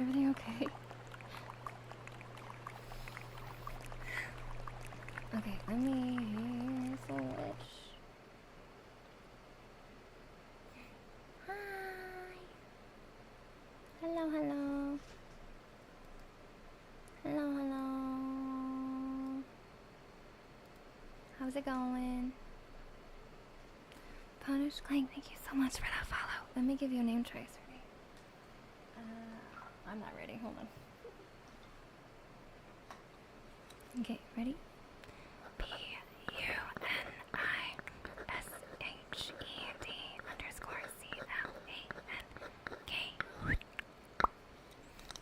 everything okay? Okay, let me switch. Hi. Hello, hello. Hello, hello. How's it going? Punish Clank, thank you so much for that follow. Let me give you a name choice. Ready? I'm not ready. Hold on. Okay, ready? BUNISHED_CLANK.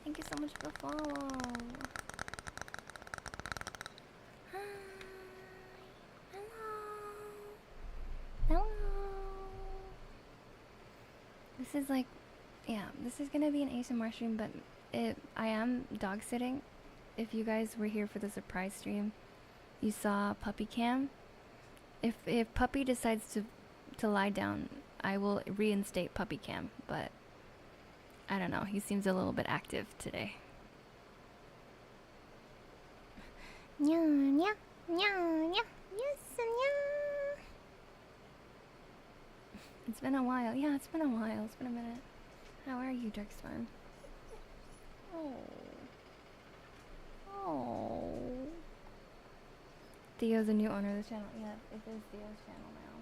Thank you so much for the follow. Hi. Hello. Hello. This is like, yeah, this is gonna be an ASMR stream, but I am dog sitting. If you guys were here for the surprise stream, you saw Puppy Cam. If Puppy decides to lie down, I will reinstate Puppy Cam, but I don't know, he seems a little bit active today. Nya nya nya nya. Yes, nya. It's been a while. Yeah, it's been a while. It's been a minute. How are you, Darkstorm? Oh. Oh. Theo's the new owner of the channel. Yeah, it is Theo's channel now.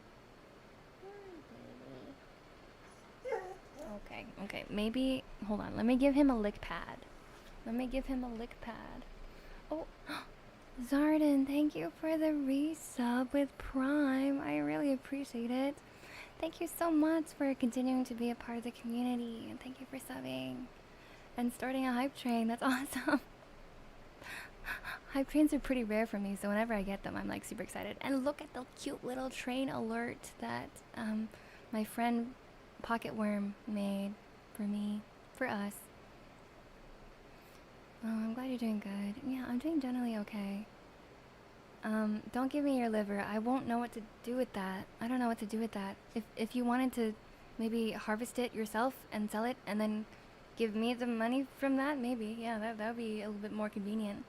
Okay, okay. Maybe, hold on. Let me give him a lick pad. Oh, Zarden, thank you for the resub with Prime. I really appreciate it. Thank you so much for continuing to be a part of the community. And thank you for subbing. And starting a hype train. That's awesome. Hype trains are pretty rare for me, so whenever I get them, I'm like super excited. And look at the cute little train alert that my friend Pocket Worm made for me, for us. Oh, I'm glad you're doing good. Yeah, I'm doing generally okay. Don't give me your liver. I won't know what to do with that. I don't know what to do with that. If you wanted to maybe harvest it yourself and sell it and then give me the money from that, maybe. Yeah, that would be a little bit more convenient.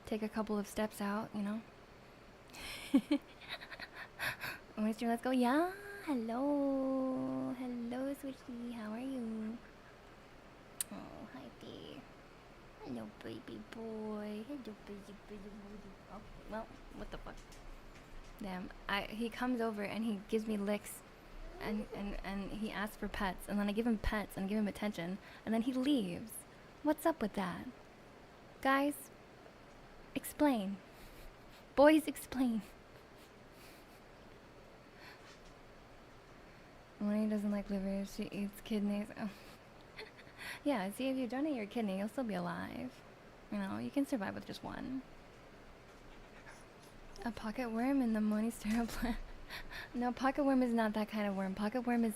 Take a couple of steps out, you know. Let's go. Yeah, hello. Hello, Switchy. How are you? Oh, hi, Dee. Hello, baby boy. Hello, baby boy. Oh, well, what the fuck? Damn, he comes over and he gives me licks and he asks for pets, and then I give him pets and give him attention, and then he leaves. What's up with that? Guys, explain. Boys, explain. Onee doesn't like liver, she eats kidneys. Oh. Yeah, see, if you donate your kidney, you'll still be alive. You know, you can survive with just one. A pocket worm in the Monstera plant. No, pocket worm is not that kind of worm. Pocket worm is...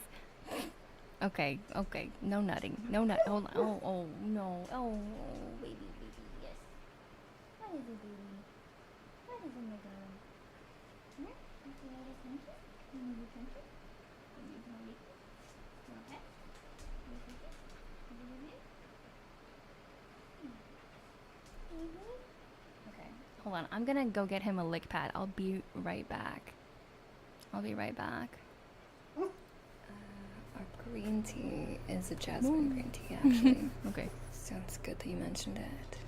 Okay, okay. No nutting. No nut. Hold on. Oh, oh, no. Oh, baby, yes. What is it, baby? What is it, my darling? Come here. You need attention? You need attention? You need attention? You want pet? You want attention? Okay, hold on. I'm gonna go get him a lick pad. I'll be right back. I'll be right back. Our green tea is a jasmine green tea, actually. Okay. Sounds good that you mentioned it.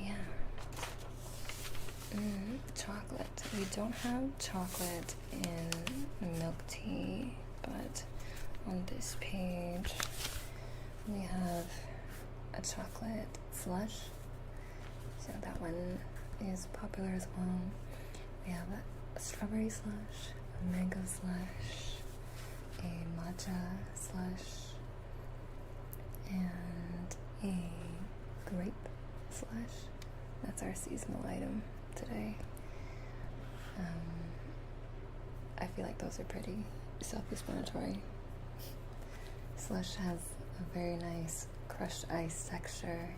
Yeah. Chocolate. We don't have chocolate in milk tea, but on this page we have a chocolate slush. So that one is popular as well. We have a strawberry slush, a mango slush, a matcha slush, and a grape slush. That's our seasonal item today. I feel like those are pretty self-explanatory. Slush has a very nice crushed ice texture,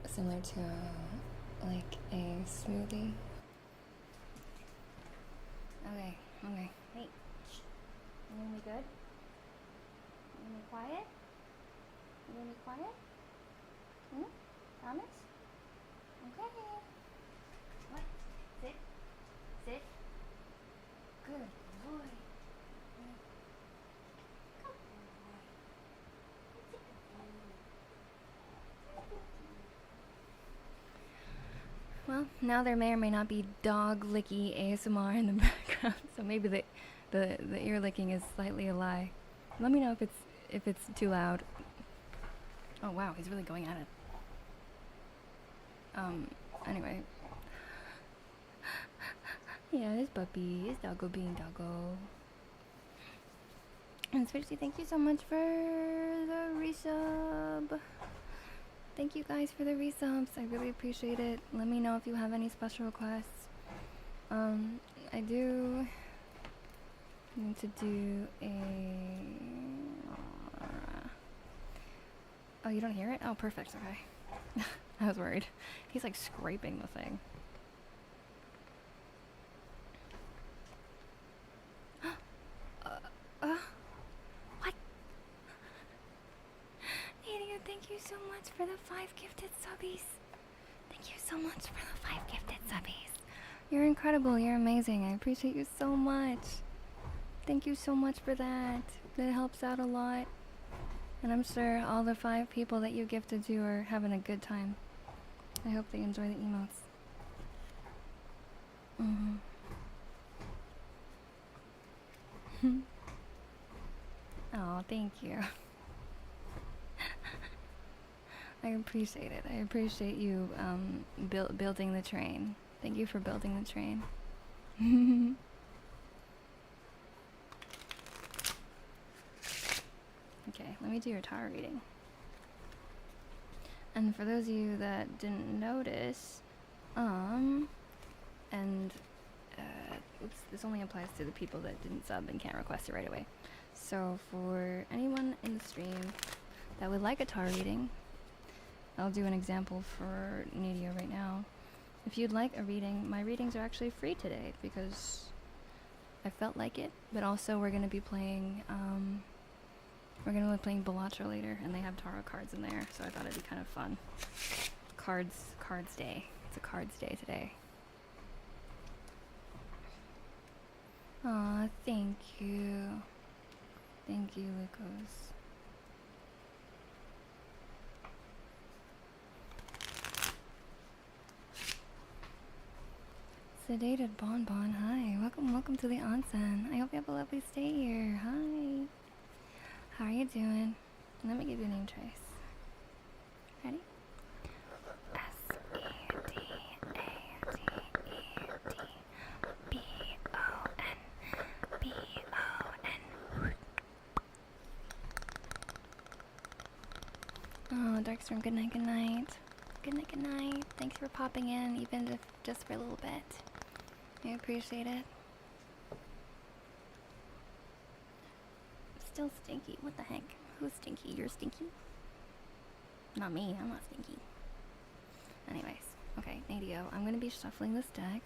similar to like a smoothie. Okay, okay. Hey, you gonna be good? You gonna be quiet? quiet? Hmm? Promise? Okay. What? Sit. Sit. Good boy. Good boy. Well, now there may or may not be dog licky ASMR in the background, so maybe the ear licking is slightly a lie. Let me know if it's too loud. Oh wow, he's really going at it. Anyway. Yeah, his puppy, his doggo being doggo. And Switchy, thank you so much for the resub. Thank you guys for the resubs. I really appreciate it. Let me know if you have any special requests. I do need to do a... Oh, you don't hear it? Oh, perfect. Okay. I was worried. He's like scraping the thing. What? Nadia, thank you so much for the 5 gifted subbies. Thank you so much for the 5 gifted subbies. You're incredible. You're amazing. I appreciate you so much. Thank you so much for that. That helps out a lot. And I'm sure all the 5 people that you gifted to are having a good time. I hope they enjoy the emotes. Oh, thank you. I appreciate it. I appreciate you building the train. Thank you for building the train. Okay, let me do your tarot reading. And for those of you that didn't notice, oops, this only applies to the people that didn't sub and can't request it right away. So for anyone in the stream that would like a tarot reading, I'll do an example for Nadia right now. If you'd like a reading, my readings are actually free today because I felt like it, but also we're going to be playing, Balatro later, and they have tarot cards in there, so I thought it'd be kind of fun. Cards day. It's a cards day today. Aw, thank you. Thank you, Lucas. Sedated Bonbon, hi. Welcome to the onsen. I hope you have a lovely stay here. Hi. How are you doing? Let me give you a name trace. Ready? S-E-D-A-D-E-D-B-O-N-B-O-N. Oh, Darkstorm, good night, good night. Good night, good night. Thanks for popping in, even if just for a little bit. I appreciate it. Still stinky. What the heck? Who's stinky? You're stinky? Not me. I'm not stinky. Anyways. Okay, Nadio. I'm going to be shuffling this deck.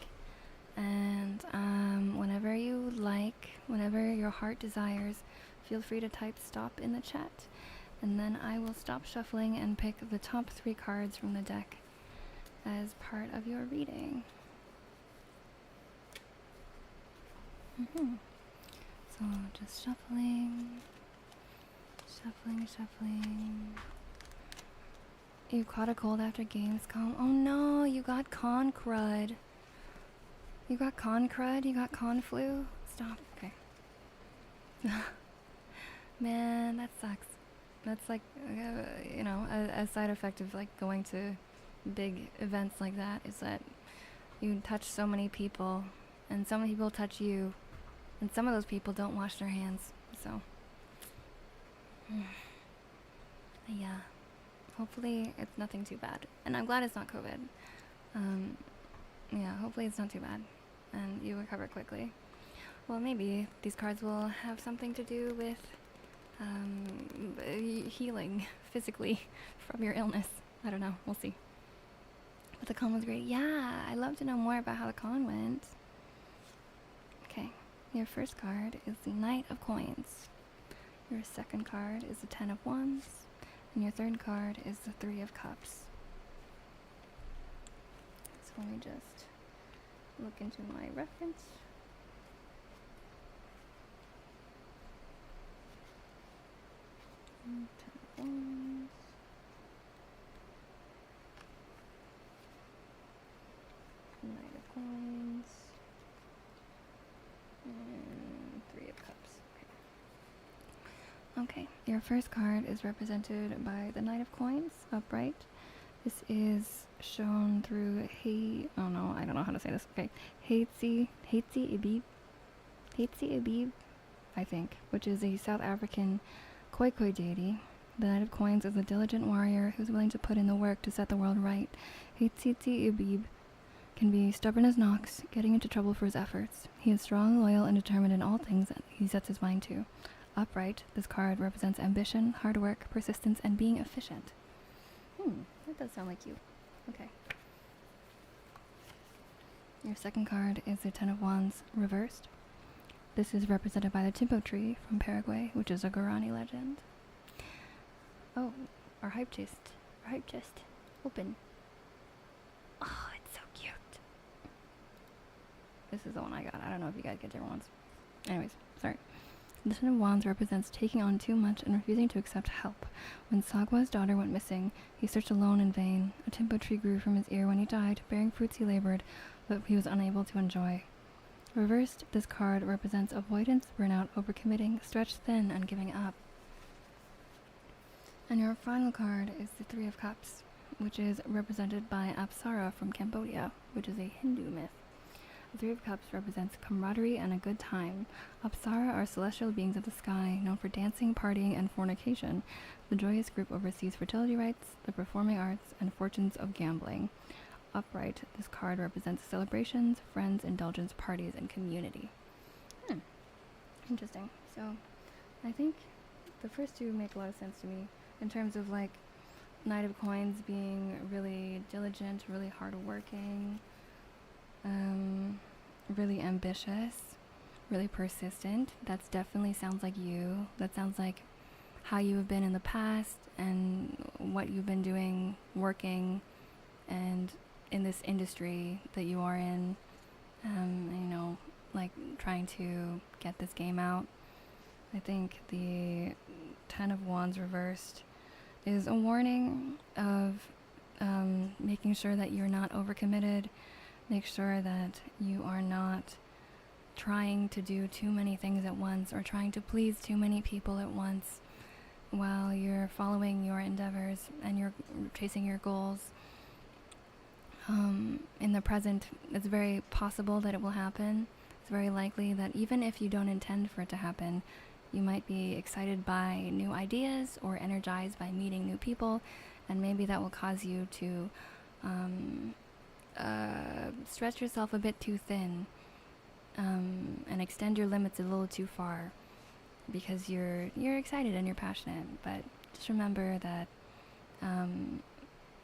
And whenever you like, whenever your heart desires, feel free to type stop in the chat. And then I will stop shuffling and pick the top 3 cards from the deck as part of your reading. So just shuffling. You caught a cold after Gamescom. Oh no, you got con crud. You got con crud? You got con flu? Stop. Okay. Man, that sucks. That's like, a side effect of like going to big events like that is that you touch so many people, and so many people touch you, and some of those people don't wash their hands. So, yeah. Hopefully it's nothing too bad, and I'm glad it's not COVID. Yeah, hopefully it's not too bad, and you recover quickly. Well, maybe these cards will have something to do with healing physically from your illness. I don't know. We'll see. But the con was great. Yeah, I'd love to know more about how the con went. Okay, your first card is the Knight of Coins. Your second card is the Ten of Wands. And your third card is the Three of Cups. So let me just look into my reference. Ten of Wands. Knight of Coins. And Three of Cups. Okay, your first card is represented by the Knight of Coins, upright. This is shown through I don't know how to say this. Okay, Hatsi Ibib, I think, which is a South African Khoikhoi deity. The Knight of Coins is a diligent warrior who's willing to put in the work to set the world right. Hatsi Ibib can be stubborn as an ox, getting into trouble for his efforts. He is strong, loyal, and determined in all things that he sets his mind to. Upright, this card represents ambition, hard work, persistence, and being efficient. That does sound like you. Okay. Your second card is the Ten of Wands reversed. This is represented by the Timpo tree from Paraguay, which is a Guarani legend. Oh, our hype chest. Open. Oh, it's so cute. This is the one I got. I don't know if you guys get different ones. Anyways, sorry. The Ten of Wands represents taking on too much and refusing to accept help. When Sagwa's daughter went missing, he searched alone in vain. A Timpo tree grew from his ear when he died, bearing fruits he labored, but he was unable to enjoy. Reversed, this card represents avoidance, burnout, overcommitting, stretched thin, and giving up. And your final card is the Three of Cups, which is represented by Apsara from Cambodia, which is a Hindu myth. The Three of Cups represents camaraderie and a good time. Apsara are celestial beings of the sky, known for dancing, partying, and fornication. The joyous group oversees fertility rites, the performing arts, and fortunes of gambling. Upright, this card represents celebrations, friends, indulgence, parties, and community. Interesting. So, I think the first two make a lot of sense to me in terms of like Knight of Coins being really diligent, really hardworking, really ambitious, really persistent. That's definitely sounds like you. That sounds like how you have been in the past and what you've been doing, working, and in this industry that you are in, like trying to get this game out. I think the Ten of Wands reversed is a warning of making sure that you're not overcommitted. Make sure that you are not trying to do too many things at once or trying to please too many people at once while you're following your endeavors and you're chasing your goals. In the present, it's very possible that it will happen. It's very likely that even if you don't intend for it to happen, you might be excited by new ideas or energized by meeting new people, and maybe that will cause you to stretch yourself a bit too thin and extend your limits a little too far because you're excited and you're passionate. But just remember that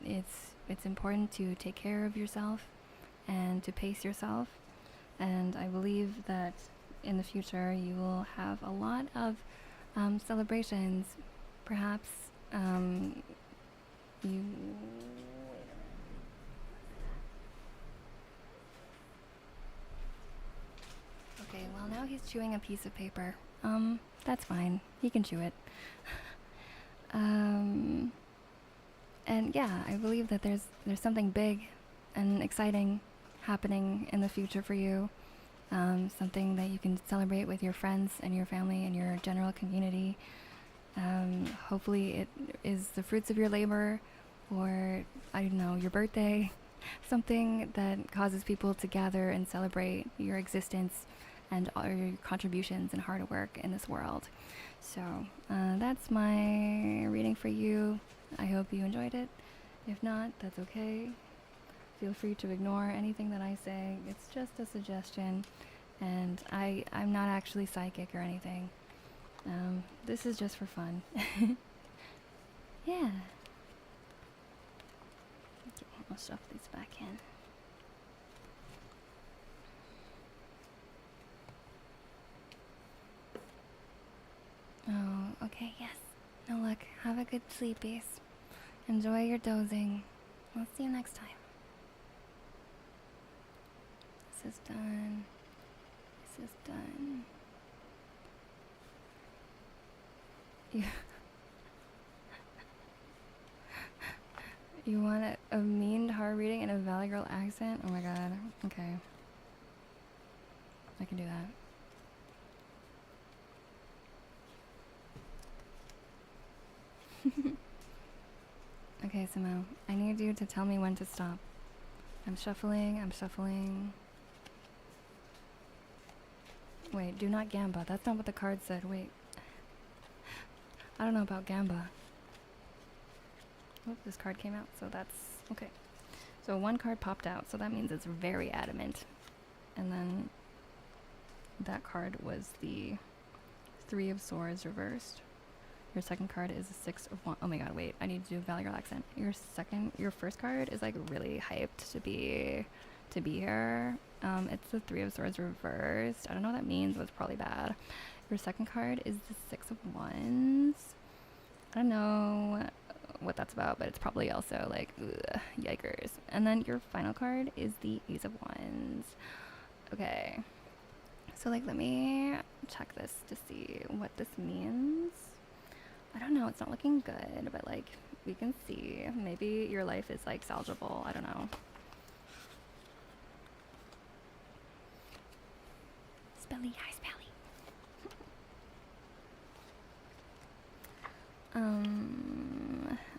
it's important to take care of yourself and to pace yourself, and I believe that in the future you will have a lot of celebrations. Perhaps you Okay, well now he's chewing a piece of paper. That's fine. He can chew it. And yeah, I believe that there's something big and exciting happening in the future for you. Something that you can celebrate with your friends and your family and your general community. Hopefully it is the fruits of your labor, or I don't know, your birthday. Something that causes people to gather and celebrate your existence and all your contributions and hard work in this world. So that's my reading for you. I hope you enjoyed it. If not, that's okay. Feel free to ignore anything that I say. It's just a suggestion, and I'm not actually psychic or anything. This is just for fun. Yeah. Okay, I'll shove these back in. Oh, okay, yes. No, look, have a good sleepies. Enjoy your dozing. I'll see you next time. This is done. This is done. You want a mean hard reading in a Valley Girl accent? Oh my god. Okay. I can do that. Okay, Samo. I need you to tell me when to stop. I'm shuffling. Wait, do not gamba. That's not what the card said. Wait. I don't know about gamba. Oh, this card came out, so that's okay. So one card popped out, so that means it's very adamant. And then that card was the 3 of Swords reversed. Your second card is a 6 of Wands. Oh my god, wait, I need to do Valley Girl accent. Your first card is like really hyped to be here. It's the 3 of Swords reversed. I don't know what that means, but it's probably bad. Your second card is the 6 of Wands. I don't know what that's about, but it's probably also like, ugh, yikers. And then your final card is the Ace of Wands. Okay. So like, let me check this to see what this means. I don't know, it's not looking good, but like, we can see. Maybe your life is like salvageable, I don't know. Spelly, hi Spelly.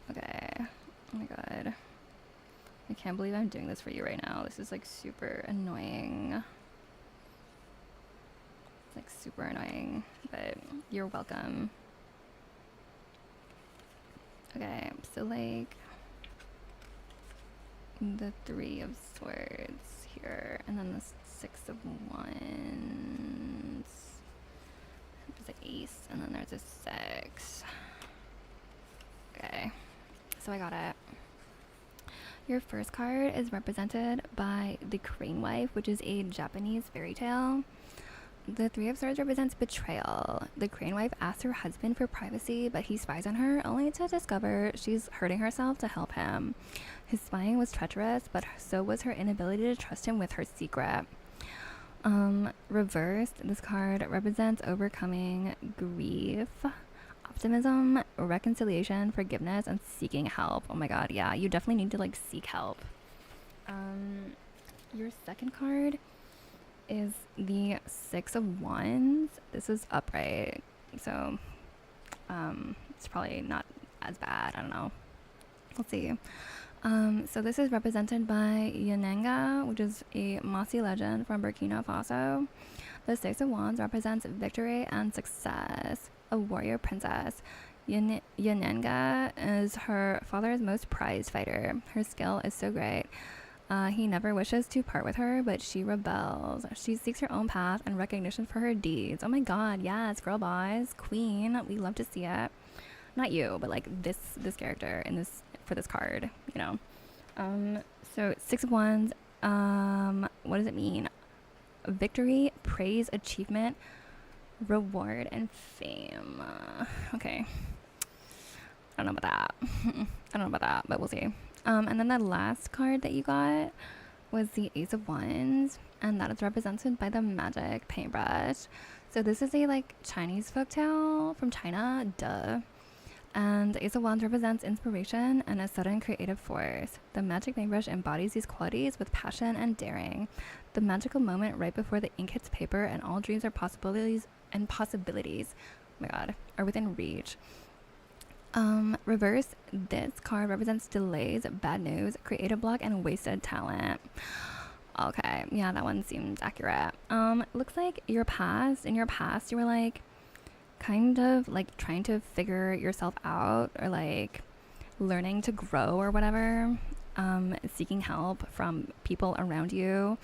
Okay. Oh my god. I can't believe I'm doing this for you right now. This is like super annoying. It's like super annoying, but you're welcome. Okay, so like the 3 of Swords here, and then the 6 of Wands. There's an Ace, and then there's a 6. Okay, so I got it. Your first card is represented by the Crane Wife, which is a Japanese fairy tale. The 3 of Swords represents betrayal. The Crane Wife asks her husband for privacy, but he spies on her only to discover she's hurting herself to help him. His spying was treacherous, but so was her inability to trust him with her secret. Reversed, this card represents overcoming grief, optimism, reconciliation, forgiveness, and seeking help. Oh my god, yeah, you definitely need to like seek help. Your second card is the 6 of Wands. This is upright, so it's probably not as bad. I don't know. Let's see. So this is represented by Yanenga, which is a Mossi legend from Burkina Faso. The 6 of Wands represents victory and success. A warrior princess. Yanenga is her father's most prized fighter. Her skill is so great. He never wishes to part with her, but she rebels. She seeks her own path and recognition for her deeds. Oh my god, yes, girl boss, queen. We love to see it. Not you, but like this character in this for this card, you know. So 6 of Wands. What does it mean? Victory, praise, achievement, reward, and fame. Okay. I don't know about that, but we'll see. And then the last card that you got was the Ace of Wands, and that is represented by the magic paintbrush. So this is a like Chinese folktale from China, duh. And the Ace of Wands represents inspiration and a sudden creative force. The magic paintbrush embodies these qualities with passion and daring. The magical moment right before the ink hits paper and all dreams or possibilities, oh my god, are within reach. Reverse, this card represents delays, bad news, creative block, and wasted talent. Okay, yeah, that one seems accurate. Looks like in your past, you were like kind of like trying to figure yourself out, or like learning to grow or whatever, seeking help from people around you,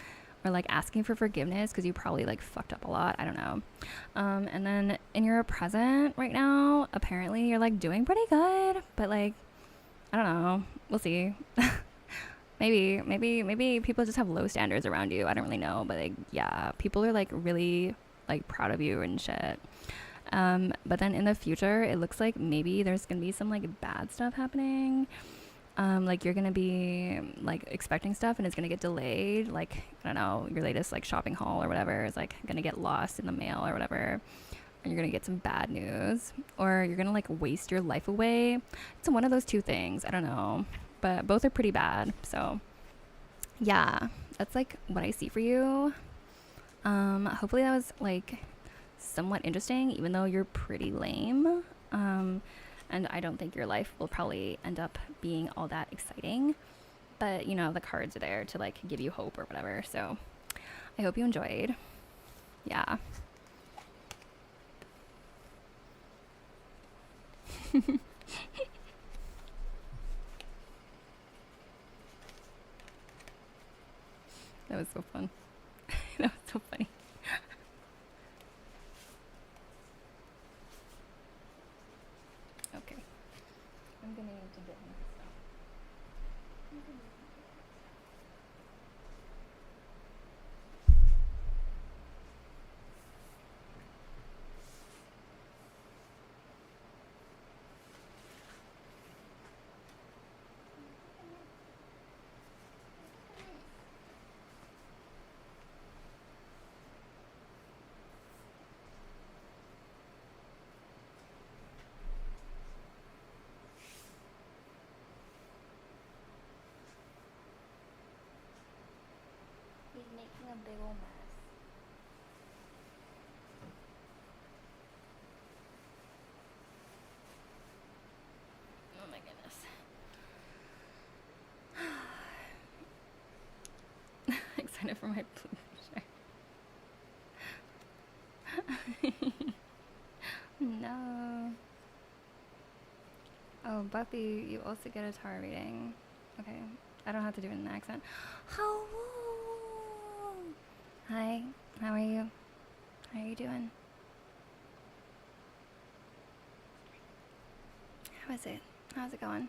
or like asking for forgiveness because you probably like fucked up a lot. I don't know. And then in your present right now, apparently you're like doing pretty good, but like, I don't know. We'll see. maybe people just have low standards around you. I don't really know, but like, yeah, people are like really like proud of you and shit. But then in the future, it looks like maybe there's gonna be some like bad stuff happening. Like you're gonna be like expecting stuff and it's gonna get delayed. Like, I don't know, your latest like shopping haul or whatever is like gonna get lost in the mail or whatever. And you're gonna get some bad news. Or you're gonna like waste your life away. It's one of those two things. I don't know. But both are pretty bad. So yeah, that's like what I see for you. Hopefully that was like somewhat interesting, even though you're pretty lame. And I don't think your life will probably end up being all that exciting. But, you know, the cards are there to like give you hope or whatever. So I hope you enjoyed. Yeah. That was so fun. That was so funny. Okay. I'm gonna need to get him stuff. He's making a big old mess. Oh my goodness. Excited for my blue shirt. No. Oh, Buffy, you also get a tar reading. Okay, I don't have to do it in an accent. Hello. Hi, how are you? How are you doing? How is it? How's it going?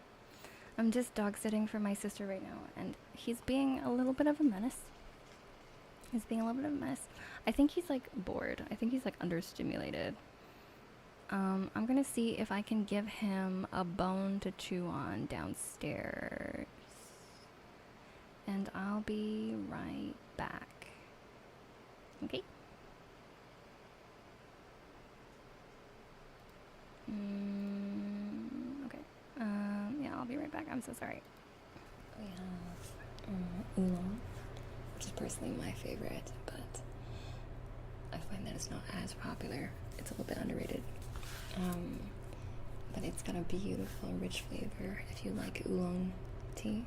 I'm just dog sitting for my sister right now, and he's being a little bit of a menace. He's being a little bit of a menace. I think he's like bored. I think he's like understimulated. I'm gonna see if I can give him a bone to chew on downstairs. And I'll be right back. Okay? Okay. Yeah, I'll be right back. I'm so sorry. We have oolong, which is personally my favorite, but I find that it's not as popular. It's a little bit underrated. But it's got a beautiful, rich flavor if you like oolong tea.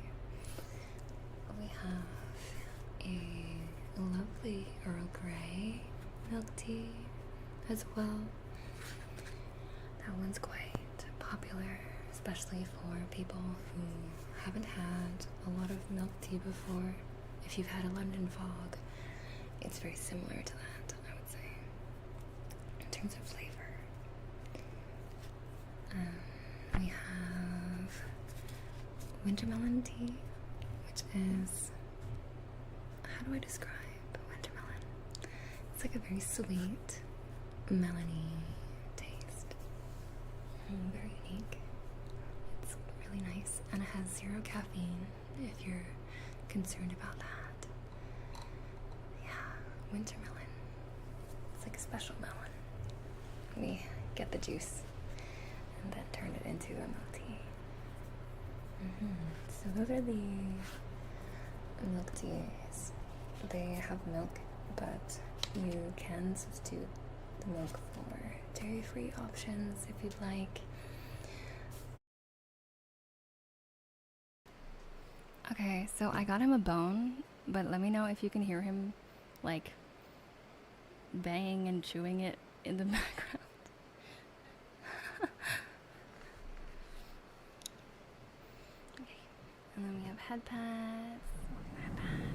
We have a lovely Earl Grey milk tea as well. That one's quite popular, especially for people who haven't had a lot of milk tea before. If you've had a London fog, it's very similar to that, I would say, in terms of flavor. We have winter melon tea, which is, how do I describe winter melon? It's like a very sweet, melony taste. Very unique. It's really nice, and it has 0 caffeine if you're concerned about that. Yeah, winter melon. It's like a special melon. We get the juice and then turn it into a milk tea. So those are the milk teas. They have milk, but you can substitute the milk for dairy-free options if you'd like. Okay, so I got him a bone, but let me know if you can hear him like banging and chewing it in the background. Okay, and then we have head pads. Head pads.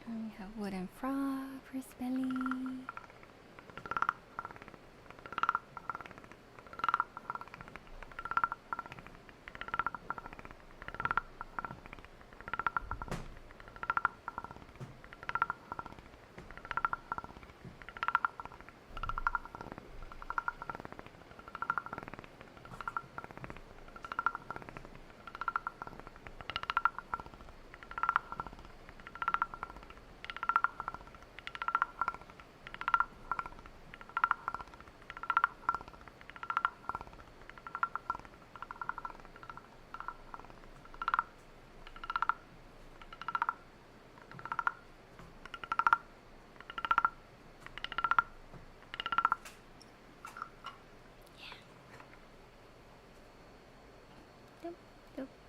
And we wooden frog for Spelly.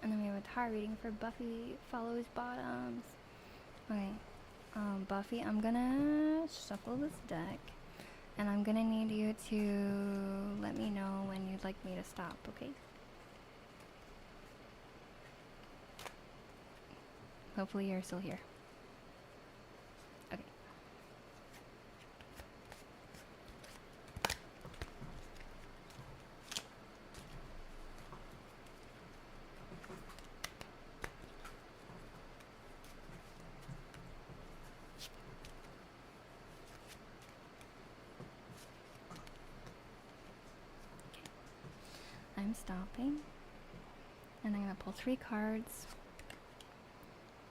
And then we have a tar reading for Buffy follows bottoms. Okay, Buffy, I'm gonna shuffle this deck, and I'm gonna need you to let me know when you'd like me to stop, okay? Hopefully you're still here. Okay. I'm stopping, and I'm gonna pull 3 cards.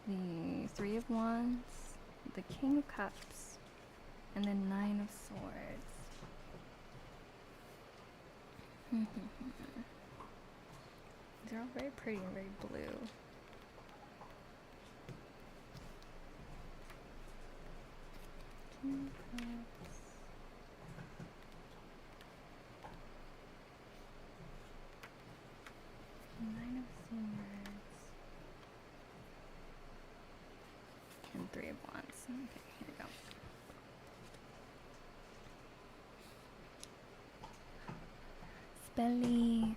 The 3 of Wands, the King of Cups, and the 9 of Swords. They're all very pretty and very blue. King of Cups. Nine of Swords. And 3 of Wands. Okay, here we go. Spelly.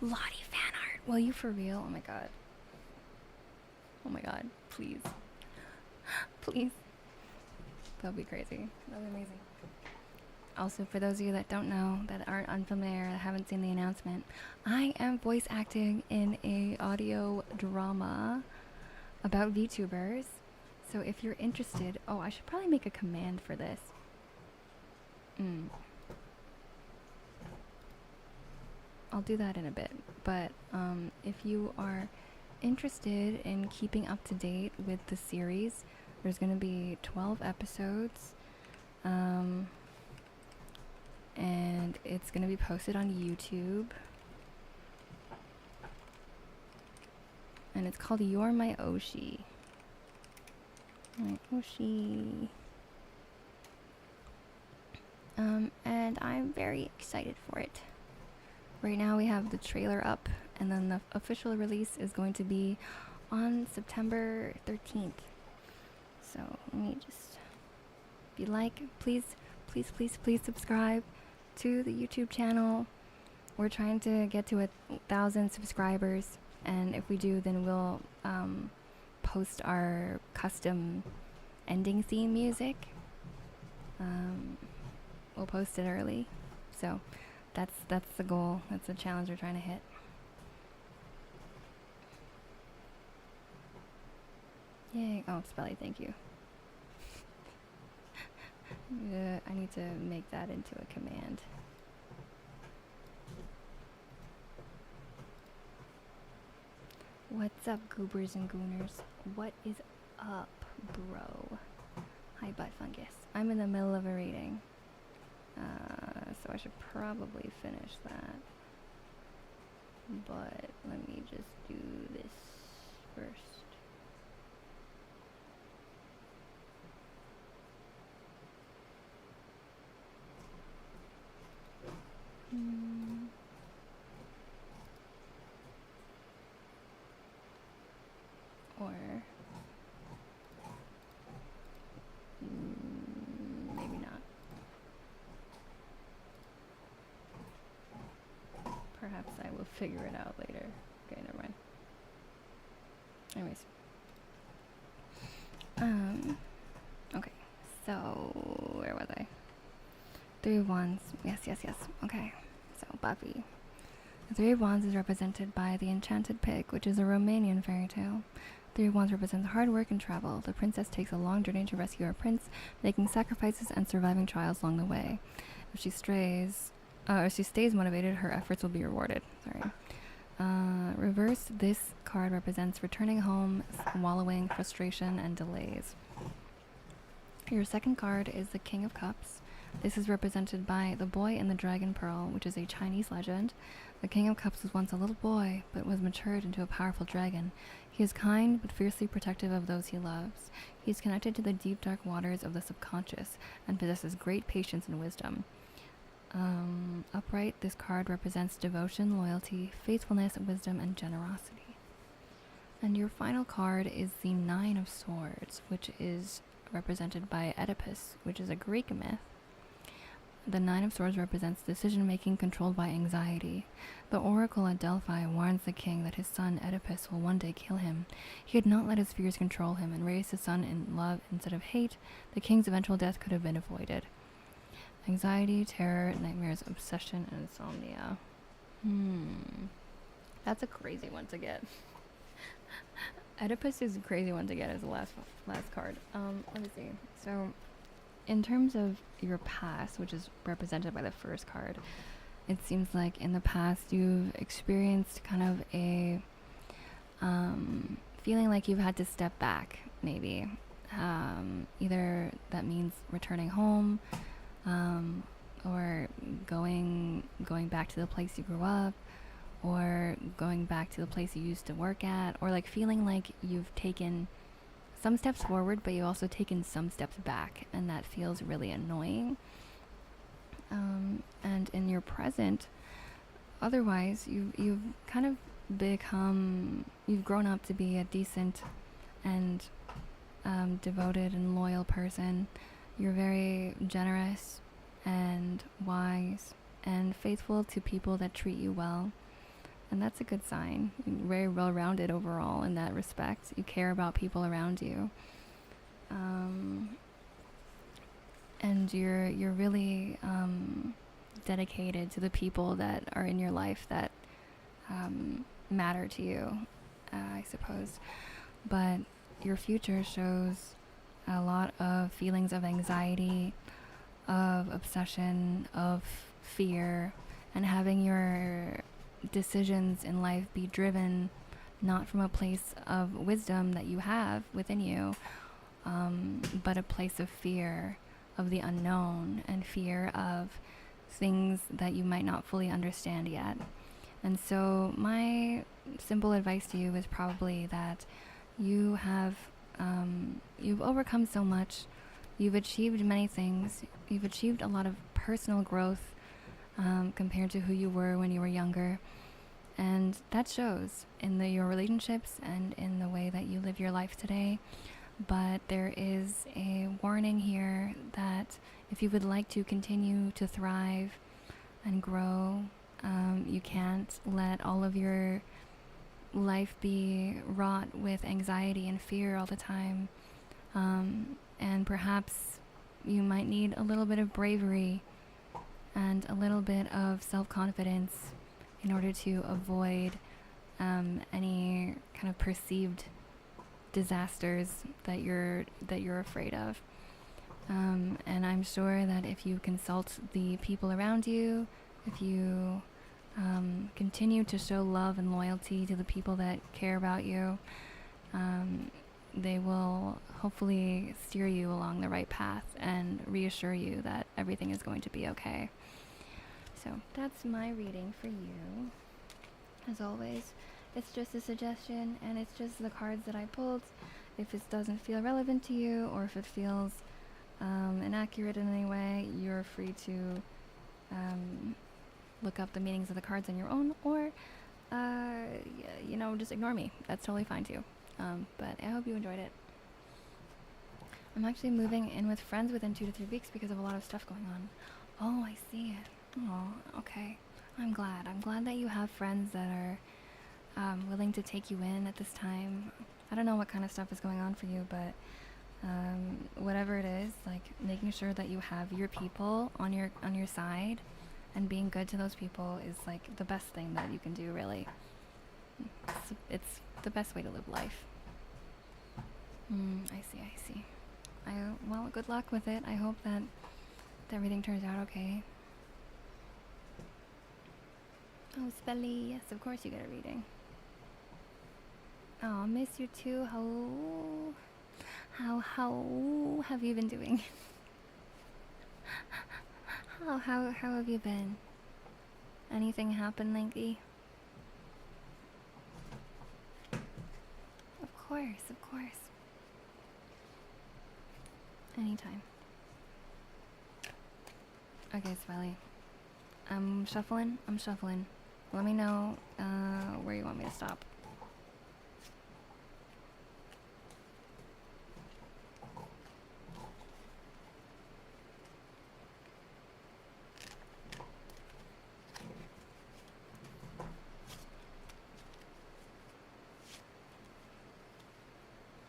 Lottie fan art. Will you for real? Oh my god. Oh my god. Please. Please. That would be crazy. That would be amazing. Also, for those of you that don't know, that aren't unfamiliar, that haven't seen the announcement, I am voice acting in a audio drama about VTubers. So if you're interested, oh, I should probably make a command for this. I'll do that in a bit. But if you are interested in keeping up to date with the series, there's going to be 12 episodes. And it's going to be posted on YouTube. And it's called You're My Oshi. My Oshi. And I'm very excited for it. Right now we have the trailer up, and then the official release is going to be on September 13th. So let me just, if you like, please subscribe to the YouTube channel. We're trying to get to 1,000 subscribers, and if we do, then we'll post our custom ending theme music. We'll post it early, so that's the goal. That's the challenge we're trying to hit. Yay! Oh, Spelly, thank you. I need to make that into a command. What's up, goobers and gooners? What is up, bro? Hi, butt fungus. I'm in the middle of a reading, so I should probably finish that. But let me just do this first. Or maybe not. Perhaps I will figure it out later. Okay, never mind. Anyways. So, where was I? Three of Wands. Yes. Okay. So, Buffy. The Three of Wands is represented by the Enchanted Pig, which is a Romanian fairy tale. Three of Wands represents hard work and travel. The princess takes a long journey to rescue her prince, making sacrifices and surviving trials along the way. If she stays motivated, her efforts will be rewarded. Reversed, this card represents returning home, wallowing, frustration, and delays. Your second card is the King of Cups. This is represented by the Boy and the Dragon Pearl, which is a Chinese legend. The King of Cups was once a little boy, but was matured into a powerful dragon. He is kind, but fiercely protective of those he loves. He is connected to the deep, dark waters of the subconscious, and possesses great patience and wisdom. Upright, this card represents devotion, loyalty, faithfulness, wisdom, and generosity. And your final card is the Nine of Swords, which is represented by Oedipus, which is a Greek myth. The Nine of Swords represents decision-making controlled by anxiety. The oracle at Delphi warns the king that his son Oedipus will one day kill him. He had not let his fears control him and raised his son in love instead of hate. The king's eventual death could have been avoided. Anxiety, terror, nightmares, obsession, and insomnia. That's a crazy one to get. Oedipus is a crazy one to get as the last card. Let me see. So, in terms of your past, which is represented by the first card, it seems like in the past you've experienced kind of a feeling like you've had to step back, maybe. Either that means returning home, or going back to the place you grew up, or going back to the place you used to work at, or like feeling like you've taken some steps forward, but you've also taken some steps back, and that feels really annoying. And in your present, otherwise, you've kind of you've grown up to be a decent and devoted and loyal person. You're very generous and wise and faithful to people that treat you well. And that's a good sign. You're very well-rounded overall in that respect. You care about people around you. And you're really dedicated to the people that are in your life that matter to you, I suppose. But your future shows a lot of feelings of anxiety, of obsession, of fear, and having your decisions in life be driven not from a place of wisdom that you have within you, but a place of fear of the unknown and fear of things that you might not fully understand yet. And so my simple advice to you is probably that you have you've overcome so much. You've achieved many things. You've achieved a lot of personal growth compared to who you were when you were younger. And that shows in your relationships and in the way that you live your life today. But there is a warning here that if you would like to continue to thrive and grow, you can't let all of your life be wrought with anxiety and fear all the time. And perhaps you might need a little bit of bravery and a little bit of self-confidence in order to avoid any kind of perceived disasters that you're afraid of. And I'm sure that if you consult the people around you, if you continue to show love and loyalty to the people that care about you, they will hopefully steer you along the right path and reassure you that everything is going to be okay. So that's my reading for you. As always, it's just a suggestion, and it's just the cards that I pulled. If it doesn't feel relevant to you, or if it feels inaccurate in any way, you're free to look up the meanings of the cards on your own, or just ignore me. That's totally fine too. But I hope you enjoyed it. I'm actually moving in with friends within 2 to 3 weeks because of a lot of stuff going on. Oh, I see it. Oh, okay. I'm glad that you have friends that are willing to take you in at this time. I don't know what kind of stuff is going on for you, but Whatever it is, like making sure that you have your people on your side, and being good to those people is like the best thing that you can do. Really, it's the best way to live life. I see. Well, good luck with it. I hope that everything turns out okay. Oh, Spelly, yes, of course you get a reading. Oh, miss you too. How have you been doing? How have you been? Anything happened lately? Of course. Anytime. Okay, Spelly. I'm shuffling. Let me know where you want me to stop.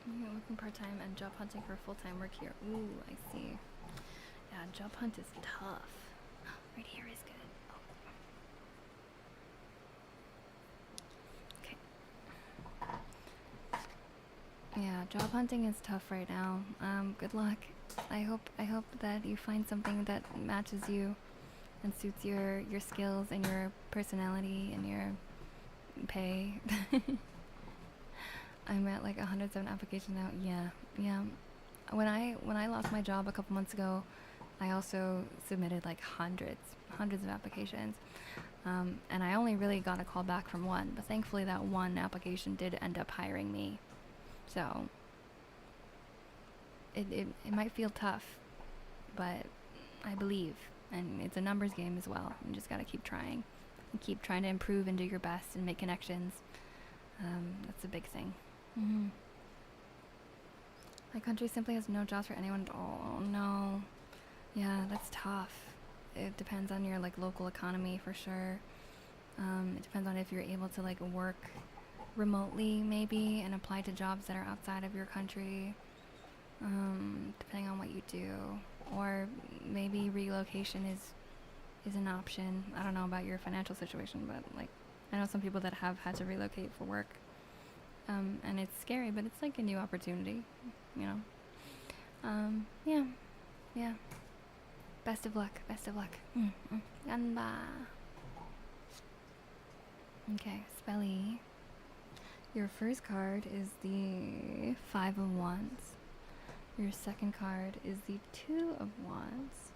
You're working part-time and job hunting for full-time work here. Ooh, I see. Yeah, job hunt is tough. Right here is good. Oh. Okay. Yeah, job hunting is tough right now. Good luck. I hope that you find something that matches you and suits your skills and your personality and your pay. I'm at like 107 applications now. Yeah. When I lost my job a couple months ago, I also submitted like hundreds of applications, and I only really got a call back from one. But thankfully, that one application did end up hiring me. So it might feel tough, but I believe, and it's a numbers game as well. You just gotta keep trying, and keep trying to improve and do your best and make connections. That's a big thing. My country simply has no jobs for anyone. Oh no. Yeah, that's tough. It depends on your like local economy for sure. It depends on if you're able to like work remotely maybe and apply to jobs that are outside of your country. Depending on what you do, or maybe relocation is an option. I don't know about your financial situation, but like I know some people that have had to relocate for work. And it's scary, but it's like a new opportunity, you know. Yeah. Best of luck. Ganba. Okay, Spelly. Your first card is the 5 of Wands. Your second card is the 2 of Wands.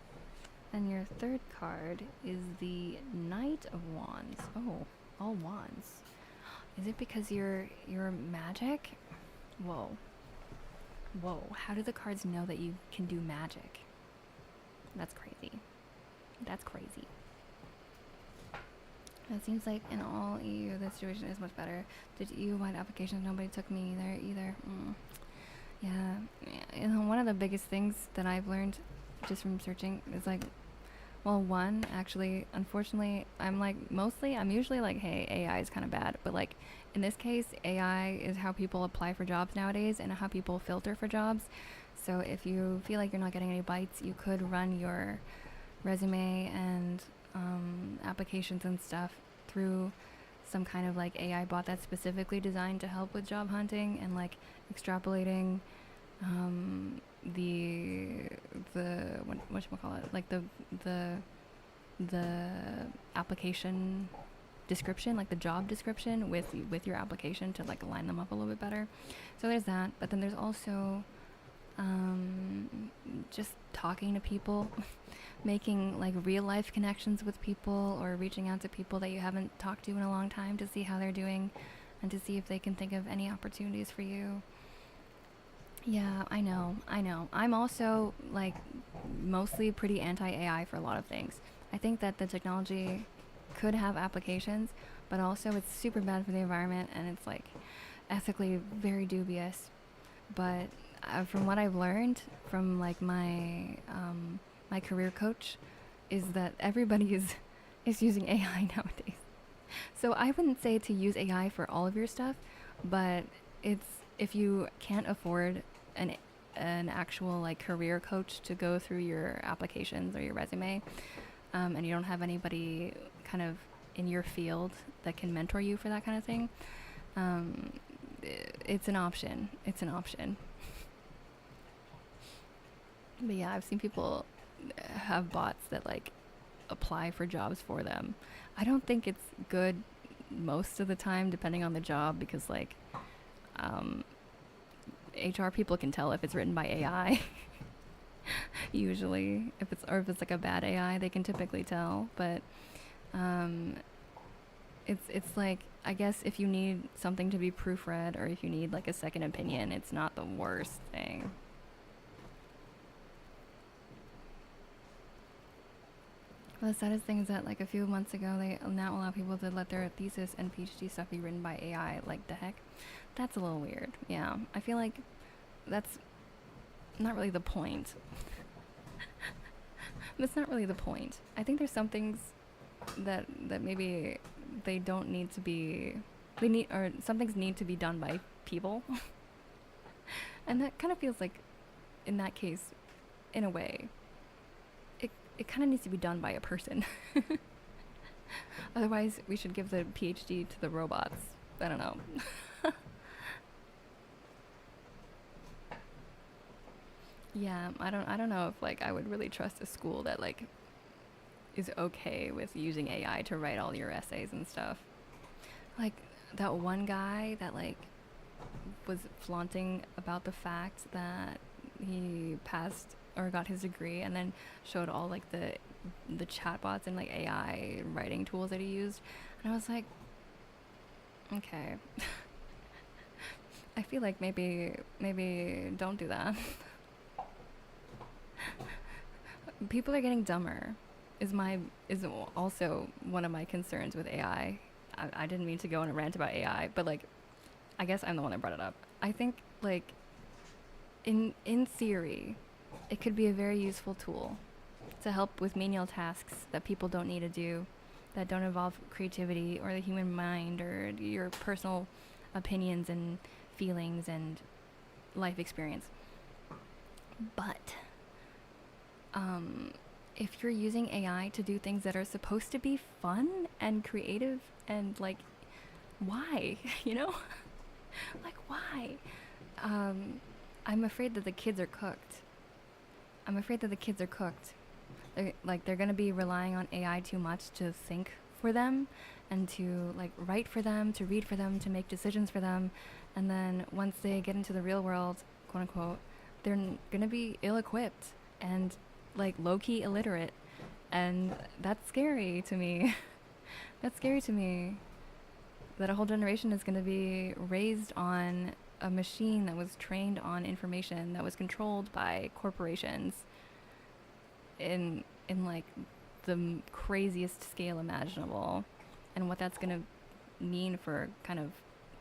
And your third card is the Knight of Wands. Oh, all wands. Is it because you're magic? Whoa. How do the cards know that you can do magic? That's crazy. It seems like in all EU the situation is much better. Did EU-wide applications, nobody took me either. Yeah. You know, one of the biggest things that I've learned just from searching is like, well, one, actually, unfortunately, I'm usually like, hey, AI is kind of bad. But like, in this case, AI is how people apply for jobs nowadays and how people filter for jobs. So if you feel like you're not getting any bites, you could run your resume and applications and stuff through some kind of like AI bot that's specifically designed to help with job hunting and like extrapolating the whatchamacallit, like the application description, like the job description with your application to like line them up a little bit better. So there's that, but then there's also just talking to people, making like real life connections with people, or reaching out to people that you haven't talked to in a long time to see how they're doing and to see if they can think of any opportunities for you. Yeah, I know. I'm also like mostly pretty anti-AI for a lot of things. I think that the technology could have applications, but also it's super bad for the environment and it's like ethically very dubious. But from what I've learned from like my my career coach is that everybody is using AI nowadays. So I wouldn't say to use AI for all of your stuff, but it's if you can't afford an actual like career coach to go through your applications or your resume, and you don't have anybody kind of in your field that can mentor you for that kind of thing, it's an option. It's an option. But yeah, I've seen people have bots that like apply for jobs for them. I don't think it's good most of the time, depending on the job, because like HR people can tell if it's written by AI. Usually, if it's like a bad AI, they can typically tell. But it's like, I guess if you need something to be proofread or if you need like a second opinion, it's not the worst thing. Well, the saddest thing is that like a few months ago, they now allow people to let their thesis and PhD stuff be written by AI. Like, the heck? That's a little weird. Yeah, I feel like that's not really the point. That's not really the point. I think there's some things that maybe they don't need to be, or some things need to be done by people. And that kind of feels like, in that case, in a way, it kind of needs to be done by a person. Otherwise, we should give the PhD to the robots. I don't know. Yeah, I don't know if like I would really trust a school that like is okay with using AI to write all your essays and stuff. Like that one guy that like was flaunting about the fact that he passed or got his degree, and then showed all like the chatbots and like AI writing tools that he used, and I was like, okay. I feel like maybe don't do that. People are getting dumber is also one of my concerns with AI. I didn't mean to go on a rant about AI, but like I guess I'm the one that brought it up. I think like in theory it could be a very useful tool to help with menial tasks that people don't need to do, that don't involve creativity or the human mind or your personal opinions and feelings and life experience. But if you're using AI to do things that are supposed to be fun and creative and like, why? You know? Like, why? I'm afraid that the kids are cooked. They're gonna be relying on AI too much to think for them and to like write for them, to read for them, to make decisions for them. And then once they get into the real world, quote unquote, they're gonna be ill-equipped and like low-key illiterate. And that's scary to me. That's scary to me. That a whole generation is gonna be raised on a machine that was trained on information that was controlled by corporations in like the craziest scale imaginable, and what that's gonna mean for kind of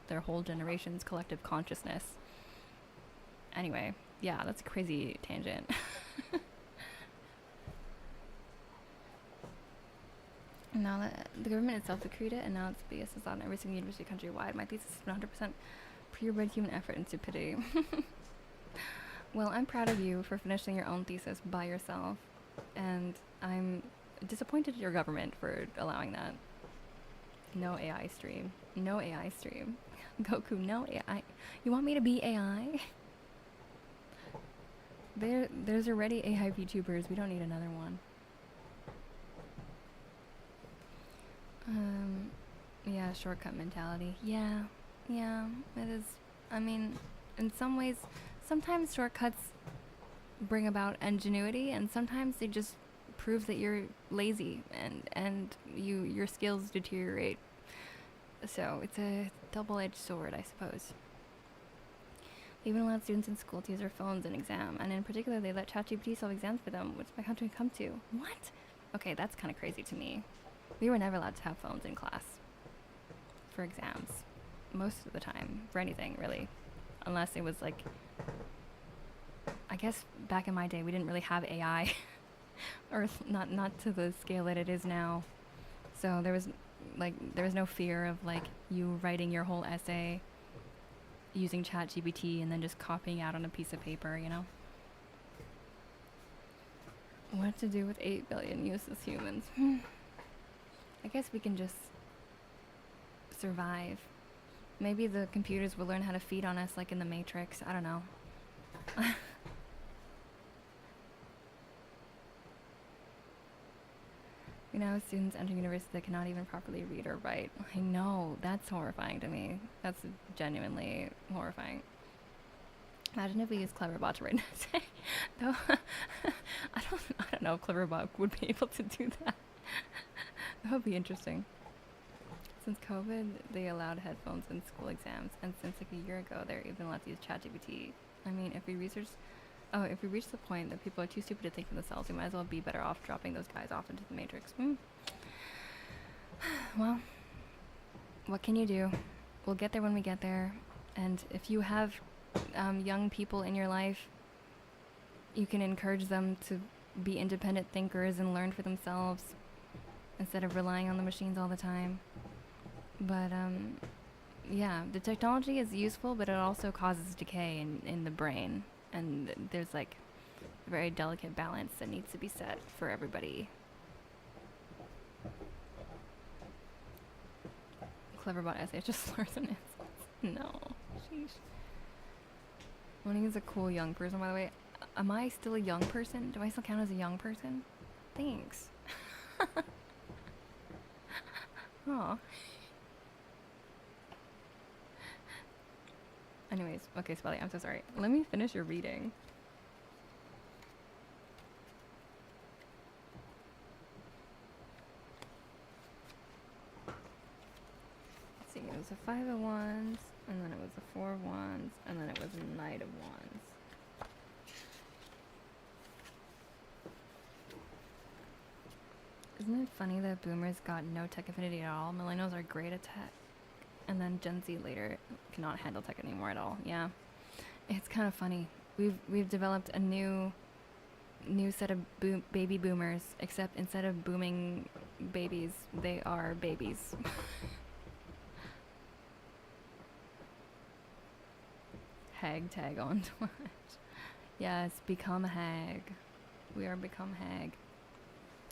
their whole generation's collective consciousness. Anyway, yeah, that's a crazy tangent. Now that the government itself decreed it, and now it's BS is on every single university countrywide. My thesis is 100% purebred human effort and stupidity. Well, I'm proud of you for finishing your own thesis by yourself, and I'm disappointed at your government for allowing that. No AI stream. No AI stream. Goku, no AI. You want me to be AI? There's already AI VTubers. We don't need another one. Yeah, shortcut mentality. Yeah, it is. I mean, in some ways, sometimes shortcuts bring about ingenuity, and sometimes they just prove that you're lazy and your skills deteriorate. So it's a double-edged sword, I suppose. They even allowed students in school to use their phones in exam, and in particular, they let ChatGPT solve exams for them, which my country come to. What? Okay, that's kind of crazy to me. We were never allowed to have phones in class for exams, most of the time, for anything, really. Unless it was like, I guess back in my day, we didn't really have AI, or not to the scale that it is now. So there was no fear of like you writing your whole essay using ChatGPT and then just copying out on a piece of paper, you know? What to do with 8 billion useless humans? I guess we can just survive. Maybe the computers will learn how to feed on us like in the Matrix. I don't know. We now have students entering university that cannot even properly read or write. I know, that's horrifying to me. That's genuinely horrifying. Imagine if we use Cleverbot to write an essay. No, I don't know if Cleverbot would be able to do that. That would be interesting. Since COVID, they allowed headphones in school exams, and since like a year ago, they're even allowed to use ChatGPT. I mean, if we reach the point that people are too stupid to think for themselves, we might as well be better off dropping those guys off into the Matrix. Well, what can you do? We'll get there when we get there. And if you have young people in your life, you can encourage them to be independent thinkers and learn for themselves instead of relying on the machines all the time. But yeah, the technology is useful, but it also causes decay in the brain. And there's like a very delicate balance that needs to be set for everybody. Cleverbot essay just slurs and insults. No. Sheesh. Onee is a cool young person, by the way. Am I still a young person? Do I still count as a young person? Thanks. Aw. Anyways, okay, Spelly, I'm so sorry. Let me finish your reading. Let's see, it was a 5 of Wands, and then it was a 4 of Wands, and then it was a Knight of Wands. Isn't it funny that boomers got no tech affinity at all? Millennials are great at tech. And then Gen Z later cannot handle tech anymore at all. Yeah, it's kind of funny. We've developed a new set of baby boomers, except instead of booming babies, they are babies. Hag tag on Twitch. Yes, become a hag. We are become hag.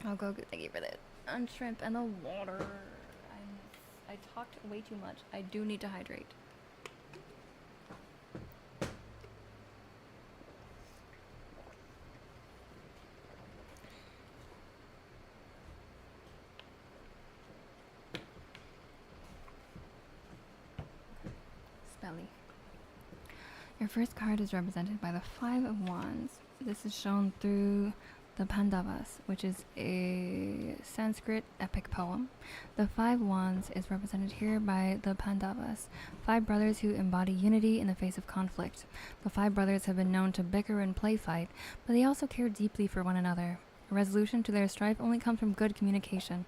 I'll go. Thank you for the shrimp and the water. I talked way too much. I do need to hydrate. Spelly. Your first card is represented by the 5 of Wands. This is shown through the Pandavas, which is a Sanskrit epic poem. The 5 Wands is represented here by the Pandavas, 5 brothers who embody unity in the face of conflict. The 5 brothers have been known to bicker and play fight, but they also care deeply for one another. A resolution to their strife only comes from good communication.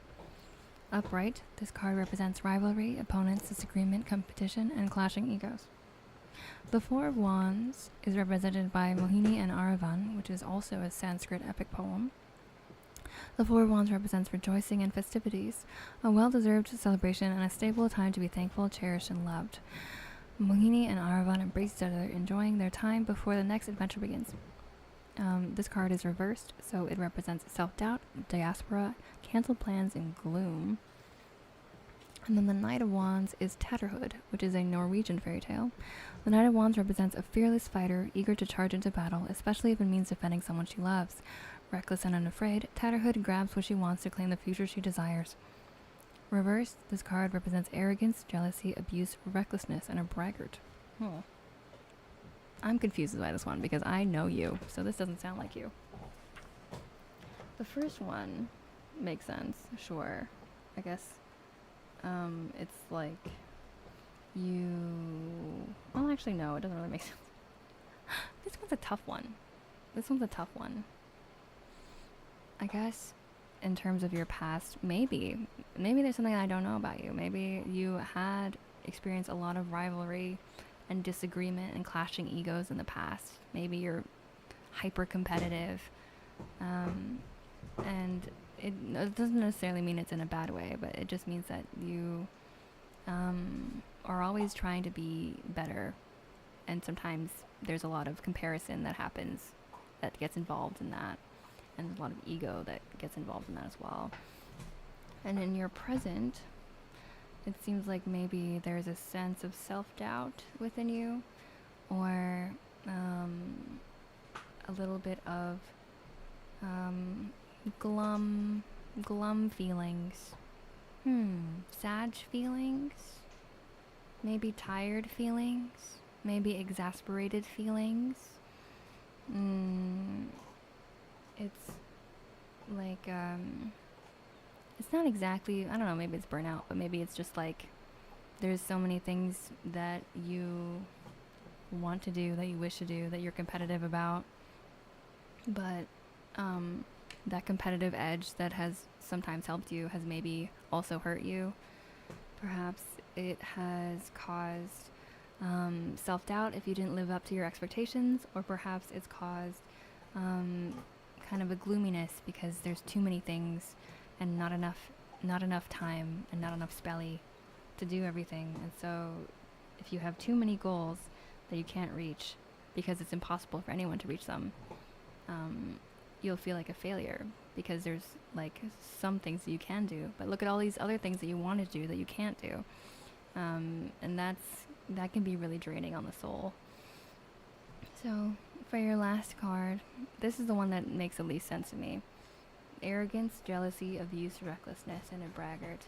Upright, this card represents rivalry, opponents, disagreement, competition, and clashing egos. The 4 of Wands is represented by Mohini and Aravan, which is also a Sanskrit epic poem. The 4 of Wands represents rejoicing and festivities, a well-deserved celebration and a stable time to be thankful, cherished, and loved. Mohini and Aravan embrace each other, enjoying their time before the next adventure begins. This card is reversed, so it represents self-doubt, diaspora, canceled plans, and gloom. And then the Knight of Wands is Tatterhood, which is a Norwegian fairy tale. The Knight of Wands represents a fearless fighter, eager to charge into battle, especially if it means defending someone she loves. Reckless and unafraid, Tatterhood grabs what she wants to claim the future she desires. Reversed, this card represents arrogance, jealousy, abuse, recklessness, and a braggart. Oh. I'm confused by this one because I know you, so this doesn't sound like you. The first one makes sense, sure. I guess it's like you... Well, actually, no, it doesn't really make sense. This one's a tough one. I guess in terms of your past, maybe there's something I don't know about you. Maybe you had experienced a lot of rivalry and disagreement and clashing egos in the past. Maybe you're hyper competitive, and it doesn't necessarily mean it's in a bad way, but it just means that you are always trying to be better and sometimes there's a lot of comparison that happens, that gets involved in that, and a lot of ego that gets involved in that as well. And in your present, it seems like maybe there's a sense of self-doubt within you, or a little bit of glum feelings, sad feelings, maybe tired feelings, maybe exasperated feelings. It's like, it's not exactly, I don't know, maybe it's burnout, but maybe it's just like there's so many things that you want to do, that you wish to do, that you're competitive about, but that competitive edge that has sometimes helped you has maybe also hurt you. Perhaps it has caused self-doubt if you didn't live up to your expectations, or perhaps it's caused kind of a gloominess because there's too many things and not enough time and not enough spelly to do everything. And so if you have too many goals that you can't reach because it's impossible for anyone to reach them, you'll feel like a failure because there's like some things that you can do, but look at all these other things that you want to do that you can't do. And that can be really draining on the soul. So for your last card, this is the one that makes the least sense to me. Arrogance, jealousy, abuse, recklessness, and a braggart.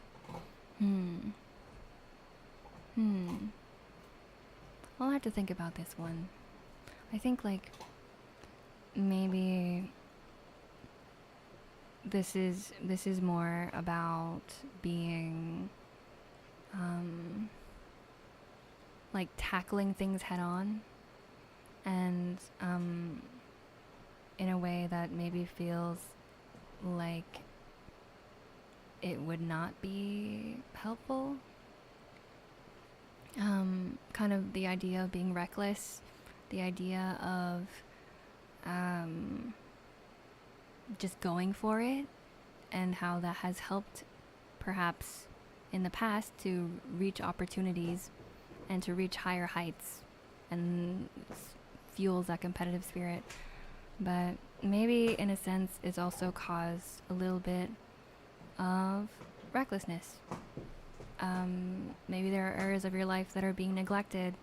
I'll have to think about this one. I think like maybe this is more about being like tackling things head on, and in a way that maybe feels like it would not be helpful. Kind of the idea of being reckless, the idea of just going for it, and how that has helped perhaps in the past to reach opportunities and to reach higher heights, and fuels that competitive spirit. But maybe in a sense it's also caused a little bit of recklessness. Maybe there are areas of your life that are being neglected,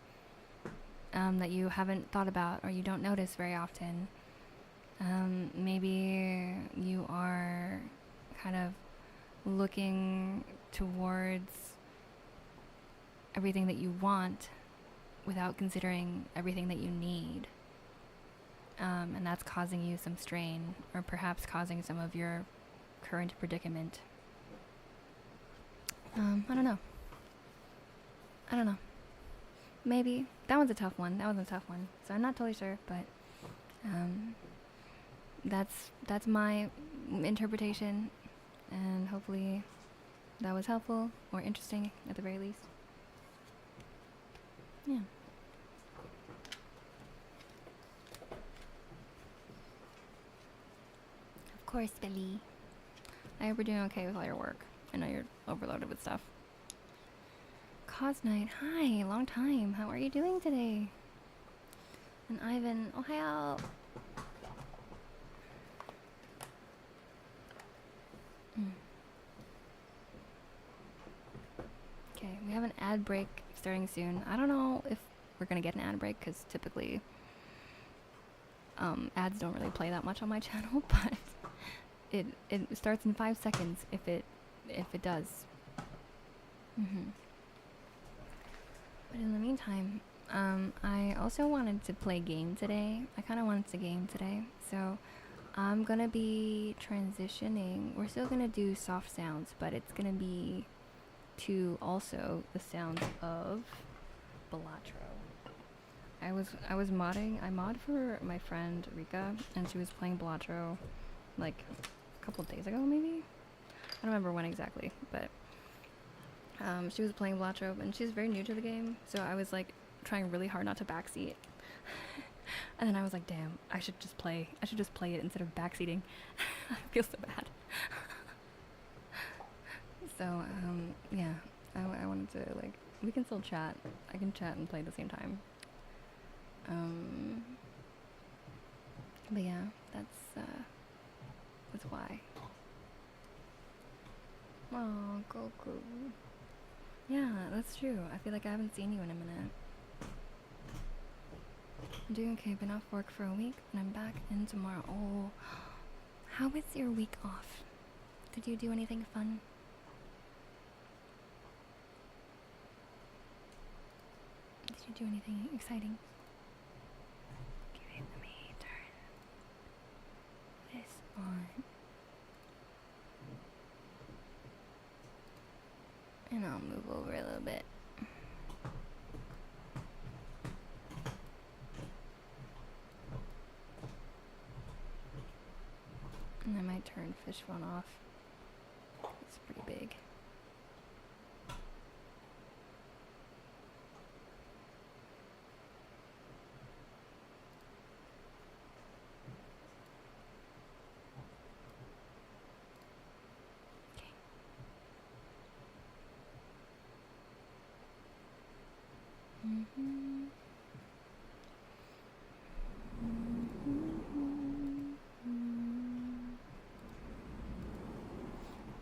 that you haven't thought about or you don't notice very often. Maybe you are kind of looking towards everything that you want without considering everything that you need. And that's causing you some strain, or perhaps causing some of your current predicament. I don't know. Maybe. That one's a tough one. So I'm not totally sure, but that's my interpretation, and hopefully that was helpful or interesting at the very least. Yeah. Of course, Billy. I hope you're doing okay with all your work. I know you're overloaded with stuff. Cause Night, hi, long time. How are you doing today? And Ivan, ohio. Okay, we have an ad break starting soon. I don't know if we're gonna get an ad break because typically ads don't really play that much on my channel, but it starts in 5 seconds if it does. But in the meantime, I also wanted to play a game today. I kind of wanted to game today, so I'm gonna be transitioning. We're still gonna do soft sounds, but it's gonna be to also the sounds of Balatro. I was modding. I mod for my friend Rika, and she was playing Balatro like a couple of days ago, maybe. I don't remember when exactly, but she was playing Balatro, and she's very new to the game, so I was like trying really hard not to backseat. And then I was like, damn, I should just play it instead of backseating. I feel so bad. So yeah, I wanted to, like, we can still chat. I can chat and play at the same time. But yeah, that's why. Oh, Goku. Yeah, that's true. I feel like I haven't seen you in a minute. I'm doing okay, been off work for a week, and I'm back in tomorrow. Oh, how was your week off? Did you do anything fun? Did you do anything exciting? Okay, let me turn this on. And I'll move over a little bit. And I might turn fish one off. It's pretty big. Okay.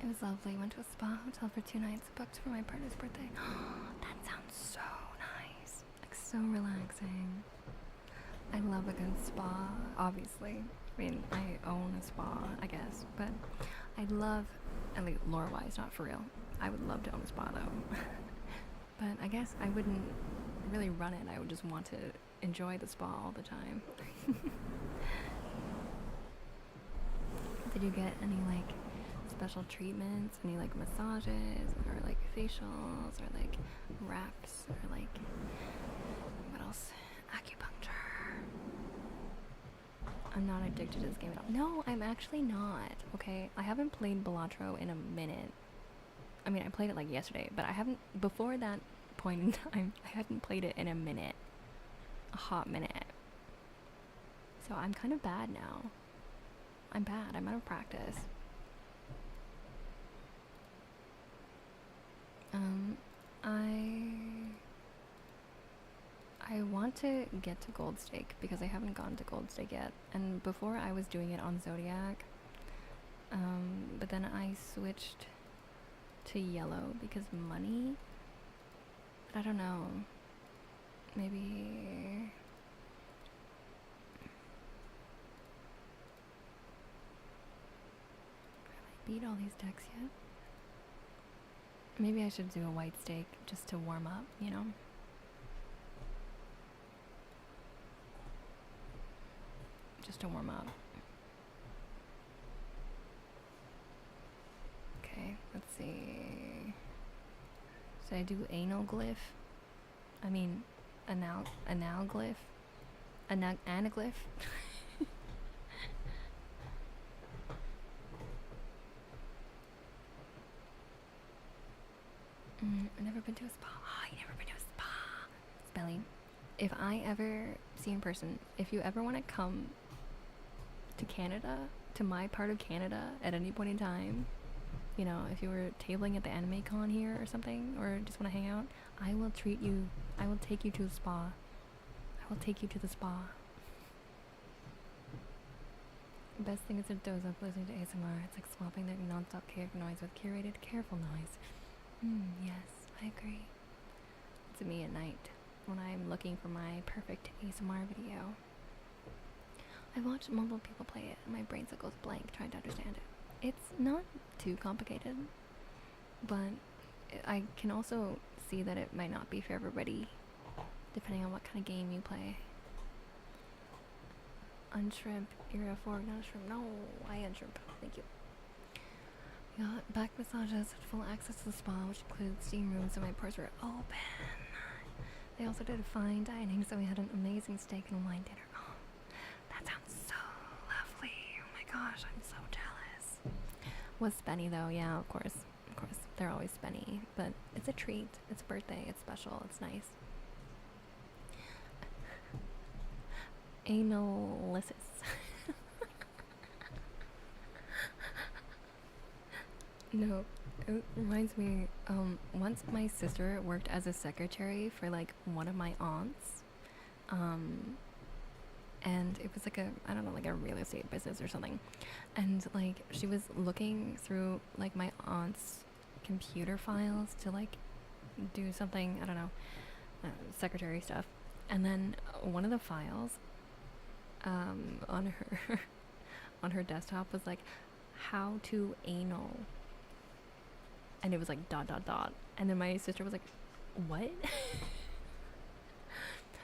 It was lovely. Went to a spa hotel for 2 nights. Booked for my partner's birthday. That sounds so nice. Like, so relaxing. I love a good spa, obviously. I mean, I own a spa, I guess. But I love, at least lore-wise, not for real. I would love to own a spa, though. But I guess I wouldn't really run it. I would just want to enjoy the spa all the time. Did you get any, like, special treatments, any like massages or like facials or like wraps or like what else? Acupuncture. I'm not addicted to this game at all. No, I'm actually not. Okay, I haven't played Balatro in a minute. I mean, I played it like yesterday, but I haven't, before that point in time, I hadn't played it in a minute. A hot minute. So I'm kind of bad now. I'm bad. I'm out of practice. I want to get to Gold Stake because I haven't gone to Gold Stake yet. And before I was doing it on Zodiac, but then I switched to Yellow because money. But I don't know. Maybe. Have I beat all these decks yet? Maybe I should do a white stake just to warm up, you know? Just to warm up. Okay, let's see. Should I do anaglyph? I mean, analglyph? Anaglyph? I've never been to a spa. Oh, you never been to a spa. Spelling. If I ever see in person, if you ever want to come to Canada, to my part of Canada at any point in time, you know, if you were tabling at the anime con here or something, or just want to hang out, I will treat you. I will take you to a spa. I will take you to the spa. The best thing is to doze off listening to ASMR. It's like swapping the non-stop chaotic noise with curated, careful noise. Yes, I agree. It's me at night when I'm looking for my perfect ASMR video. I've watched multiple people play it and my brain still goes blank trying to understand it. It's not too complicated, but I can also see that it might not be for everybody, depending on what kind of game you play. Unshrimp, era 4, not a shrimp. No, I unshrimp. Thank you. We got back massages, full access to the spa, which includes steam rooms, and my pores were open. They also did fine dining, so we had an amazing steak and wine dinner. Oh, that sounds so lovely. Oh my gosh, I'm so jealous. Was spenny though, yeah, of course. Of course, they're always spenny, but it's a treat. It's a birthday, it's special, it's nice. Analysis. No, it reminds me, once my sister worked as a secretary for like one of my aunts, And it was like I don't know, like a real estate business or something. And like she was looking through like my aunt's computer files to like do something, I don't know, secretary stuff. And then one of the files on her on her desktop was like how to anal, and it was like ... And then my sister was like, what?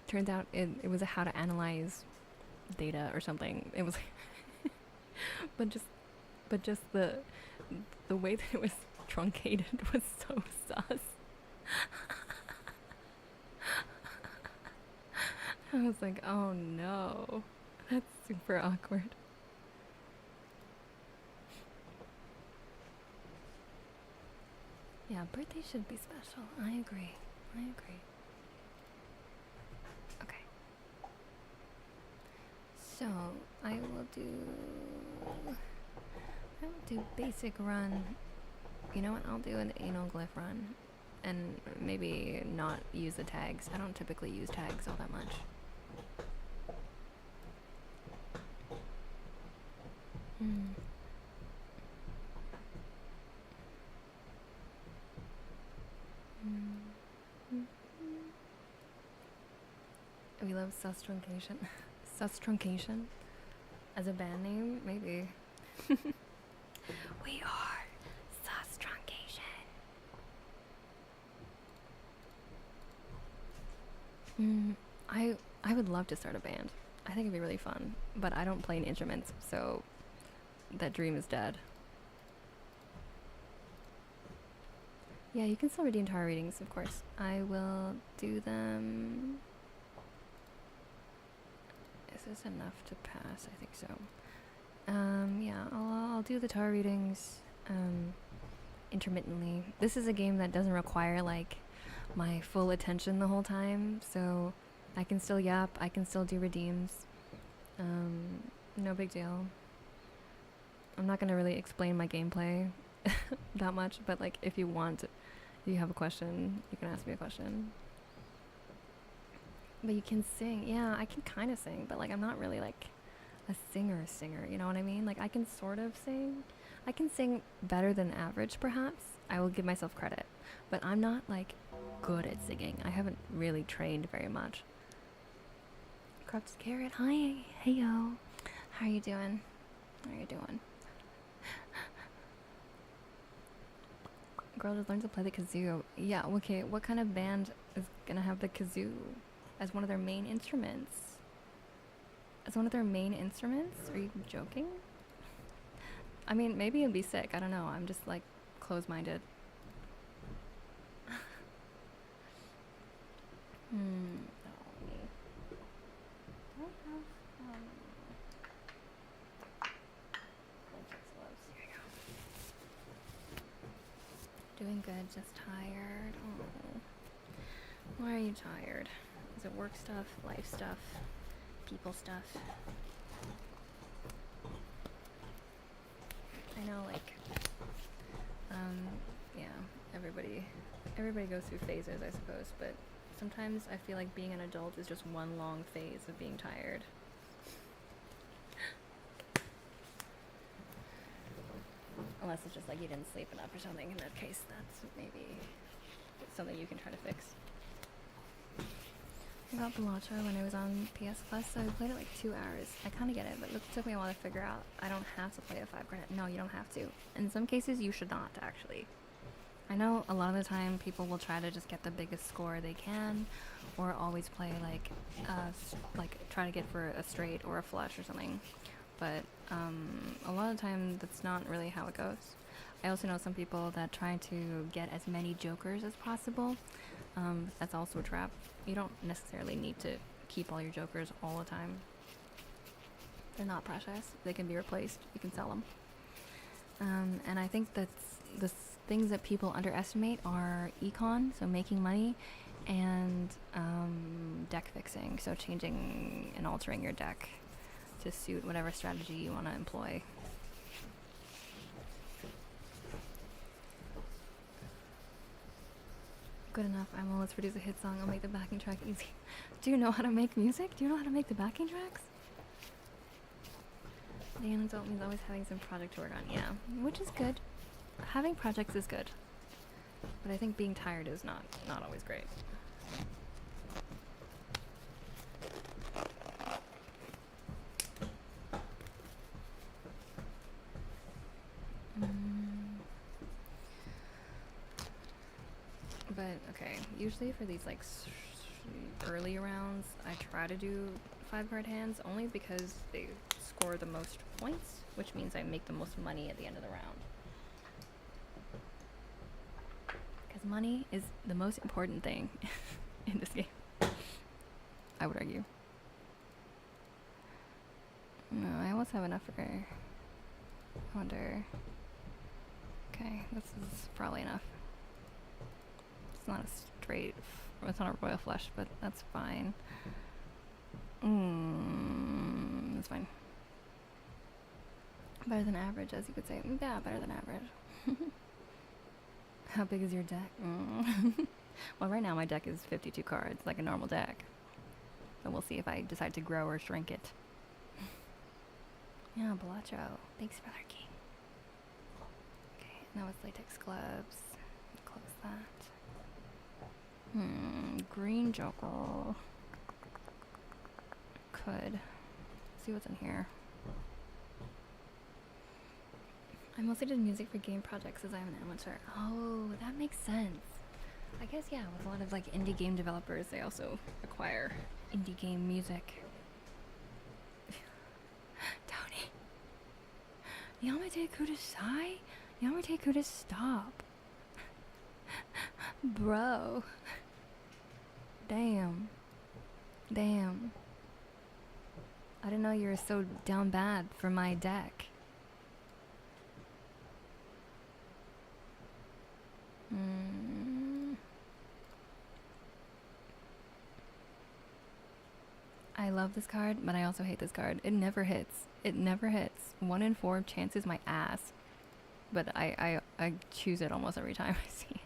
Turns out it was a how to analyze data or something. It was but just the way that it was truncated was so sus. I was like, oh no, that's super awkward. Yeah, birthday should be special. I agree. Okay. So I will do basic run. You know what? I'll do an anal glyph run, and maybe not use the tags. I don't typically use tags all that much. We love sus truncation. Sus truncation as a band name, maybe. We are sus truncation. I would love to start a band. I think it'd be really fun, but I don't play any instruments, so that dream is dead. Yeah, you can still redeem tarot readings, of course. I will do them. Is this enough to pass? I think so. Yeah, I'll do the tarot readings intermittently. This is a game that doesn't require like my full attention the whole time, so I can still yap, I can still do redeems. No big deal. I'm not gonna really explain my gameplay that much, but like if you have a question, you can ask me a question. But you can sing. Yeah, I can kind of sing, but like I'm not really like a singer, you know what I mean? Like I can sort of sing. I can sing better than average, perhaps. I will give myself credit. But I'm not like good at singing. I haven't really trained very much. Corrupted Carrot, hi. Hey yo. How are you doing? Girl just learned to play the kazoo. Yeah, okay, what kind of band is gonna have the kazoo as one of their main instruments? Are you joking? I mean, maybe it'd be sick. I don't know. I'm just like close-minded. Doing good, just tired. Oh. Why are you tired? Is it work stuff, life stuff, people stuff? I know, like, yeah, everybody goes through phases, I suppose, but sometimes I feel like being an adult is just one long phase of being tired. Unless it's just like you didn't sleep enough or something. In that case, that's maybe something you can try to fix. I got Balatro when I was on PS Plus, so I played it like 2 hours. I kind of get it, but it took me a while to figure out I don't have to play a 5 credit. No, you don't have to. In some cases, you should not, actually. I know a lot of the time people will try to just get the biggest score they can, or always play like try to get for a straight or a flush or something. But a lot of the time, that's not really how it goes. I also know some people that try to get as many jokers as possible. That's also a trap. You don't necessarily need to keep all your jokers all the time. They're not precious. They can be replaced. You can sell them. And I think that's the things that people underestimate are econ, so making money, and deck fixing, so changing and altering your deck to suit whatever strategy you want to employ. Good enough. I will. Let's produce a hit song. I'll make the backing track easy. Do you know how to make music? Do you know how to make the backing tracks? Being an adult means always having some project to work on. Yeah, which is good. Having projects is good. But I think being tired is not always great. But okay, usually for these like early rounds, I try to do 5-card hands only because they score the most points, which means I make the most money at the end of the round. Because money is the most important thing in this game, I would argue. No, I almost have enough for... I wonder... Okay, this is probably enough. It's not a straight... It's not a royal flush, but that's fine. That's fine. Better than average, as you could say. Yeah, better than average. How big is your deck? Well, right now my deck is 52 cards, like a normal deck. But we'll see if I decide to grow or shrink it. Yeah, Balatro. Thanks for lurking. Okay, now it's latex gloves. Close that. Green Joker. Could. See what's in here. I mostly did music for game projects as I'm an amateur. Oh, that makes sense. I guess, yeah, with a lot of like indie game developers, they also require indie game music. Tony. Yamete Kudasai? Yamete Kudas, stop. Bro. Damn. Damn. I didn't know you were so down bad for my deck. I love this card, but I also hate this card. It never hits. It never hits. 1 in 4 chances my ass. But I choose it almost every time I see it.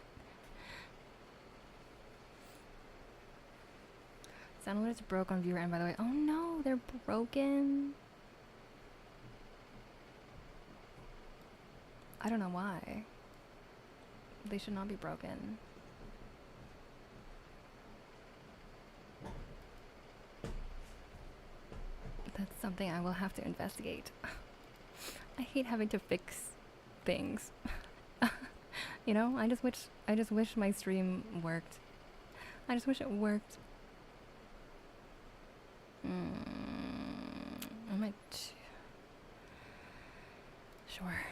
Sound alerts broke on viewer end, by the way. Oh no, they're broken. I don't know why. They should not be broken. That's something I will have to investigate. I hate having to fix things. You know, I just wish my stream worked. I just wish it worked. I might... Sure.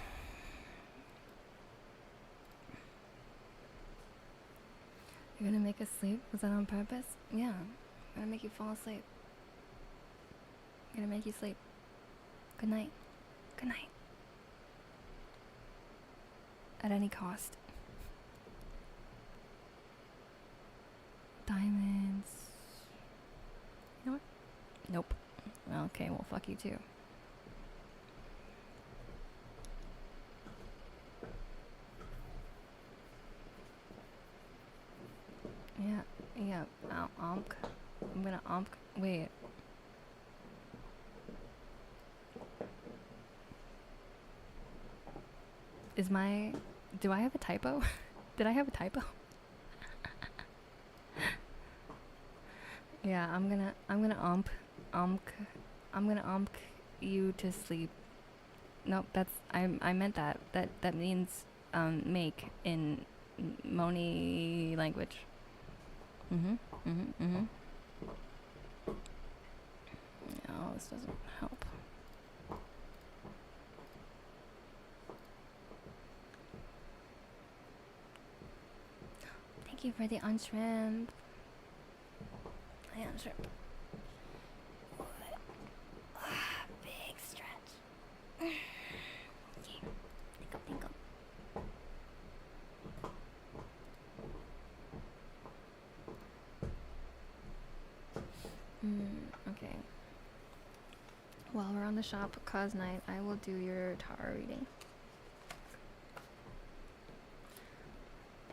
You're gonna make us sleep? Was that on purpose? Yeah. I'm gonna make you fall asleep. I'm gonna make you sleep. Good night. Good night. At any cost. Diamonds. You know what? Nope. Okay, well, fuck you too. Yeah, omk. I'm gonna omk. Wait. Do I have a typo? Did I have a typo? Yeah, I'm gonna omk you to sleep. Nope, I meant that. That means make in Moni language. Oh, this doesn't help. Thank you for the on-shrimp. Hi, on-shrimp. Big stretch. Okay, think up. Okay. While we're on the shop cause night, I will do your tarot reading.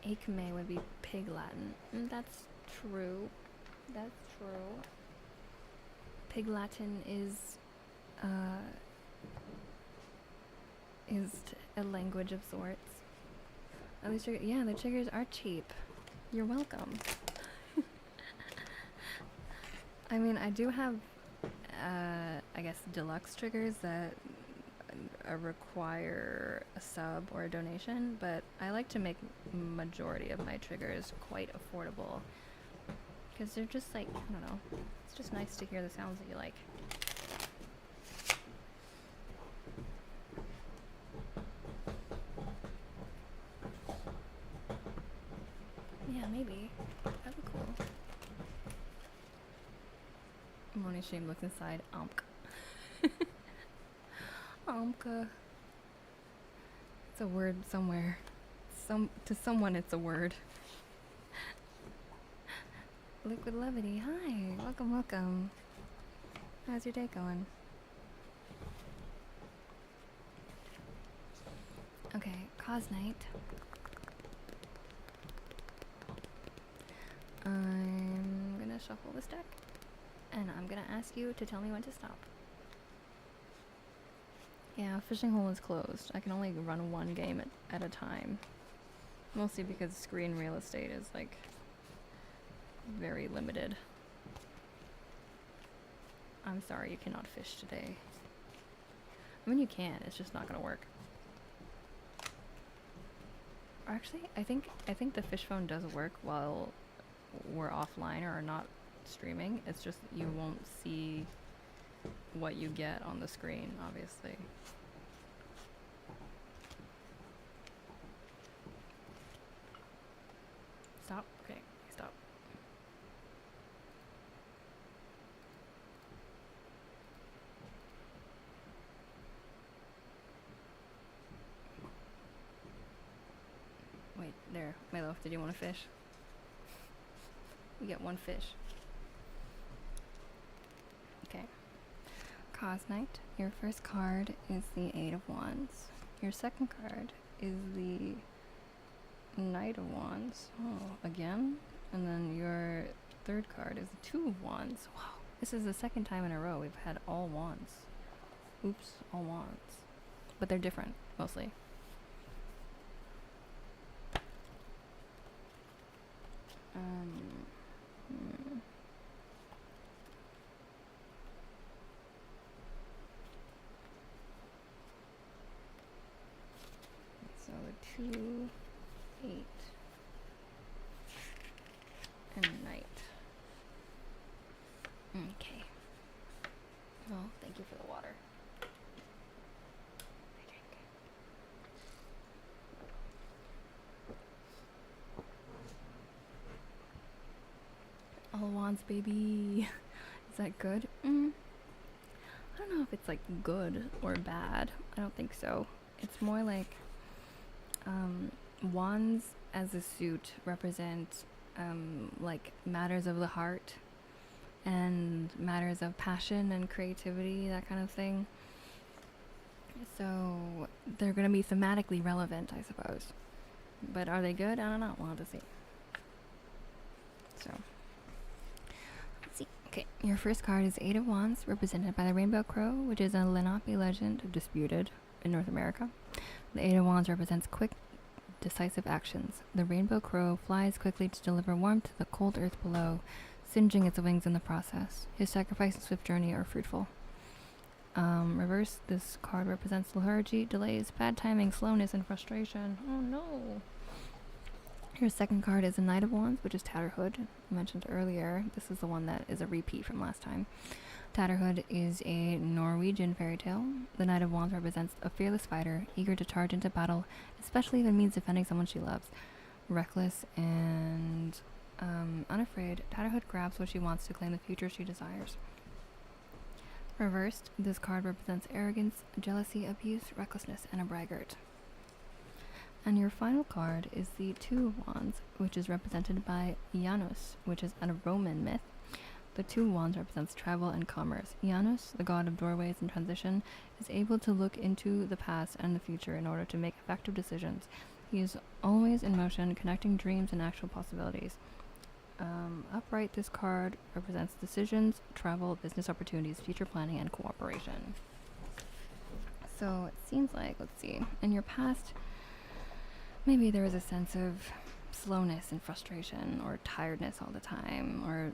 Acme would be pig Latin. That's true. That's true. Pig Latin is a language of sorts. At least yeah, the triggers are cheap. You're welcome. I mean, I do have, I guess, deluxe triggers that require a sub or a donation, but I like to make majority of my triggers quite affordable. Because they're just like, I don't know, it's just nice to hear the sounds that you like. Yeah, maybe. That'd be cool. Moni Shame looks inside. Amka. It's a word somewhere. To someone it's a word. Liquid Levity, hi. Welcome, welcome. How's your day going? Okay, cause night. I'm gonna shuffle this deck, and I'm gonna ask you to tell me when to stop. Yeah, fishing hole is closed. I can only run one game at a time. Mostly because screen real estate is like very limited. I'm sorry you cannot fish today. I mean, you can, it's just not gonna work. Or actually, I think the fish phone does work while we're offline or not streaming. It's just you won't see what you get on the screen, obviously. Stop? Okay, stop. Wait, there. Milo, did you want to fish? You get one fish. Okay. Cause Knight. Your first card is the Eight of Wands. Your second card is the Knight of Wands. Oh, again? And then your third card is the Two of Wands. Wow. This is the second time in a row we've had all wands. Oops, all wands. But they're different, mostly. So the 2, 8, and Knight. Okay. Well, thank you for the water. I drink. All wands, baby. Is that good? I don't know if it's like good or bad. I don't think so. It's more like wands as a suit represent like matters of the heart and matters of passion and creativity, that kind of thing. So they're going to be thematically relevant, I suppose. But are they good? I don't know. We'll have to see. So let's see. Okay, your first card is Eight of Wands, represented by the Rainbow Crow, which is a Lenape legend disputed in North America. The Eight of Wands represents quick, decisive actions. The Rainbow Crow flies quickly to deliver warmth to the cold earth below, singeing its wings in the process. His sacrifice and swift journey are fruitful. Reverse, this card represents lethargy, delays, bad timing, slowness, and frustration. Oh no! Your second card is a Knight of Wands, which is Tatterhood, I mentioned earlier. This is the one that is a repeat from last time. Tatterhood is a Norwegian fairy tale. The Knight of Wands represents a fearless fighter, eager to charge into battle, especially if it means defending someone she loves. Reckless and unafraid, Tatterhood grabs what she wants to claim the future she desires. Reversed, this card represents arrogance, jealousy, abuse, recklessness, and a braggart. And your final card is the Two of Wands, which is represented by Janus, which is a Roman myth. The Two of Wands represents travel and commerce. Janus, the god of doorways and transition, is able to look into the past and the future in order to make effective decisions. He is always in motion, connecting dreams and actual possibilities. Upright, this card represents decisions, travel, business opportunities, future planning, and cooperation. So it seems like, let's see, in your past, maybe there was a sense of slowness and frustration, or tiredness all the time, or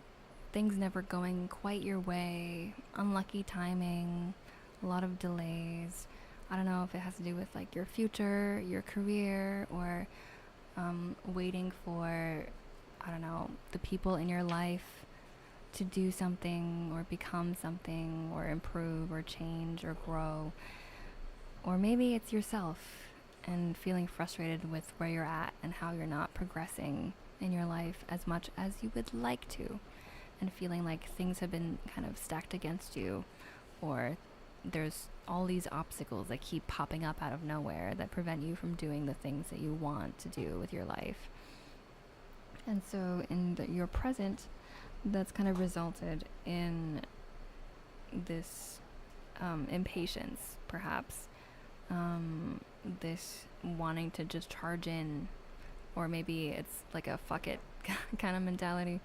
things never going quite your way, unlucky timing, a lot of delays. I don't know if it has to do with like your future, your career, or waiting for, I don't know, the people in your life to do something or become something or improve or change or grow. Or maybe it's yourself and feeling frustrated with where you're at and how you're not progressing in your life as much as you would like to, and feeling like things have been kind of stacked against you, or there's all these obstacles that keep popping up out of nowhere that prevent you from doing the things that you want to do with your life. And so in your present, that's kind of resulted in this impatience, perhaps, this wanting to just charge in, or maybe it's like a fuck it kind of mentality.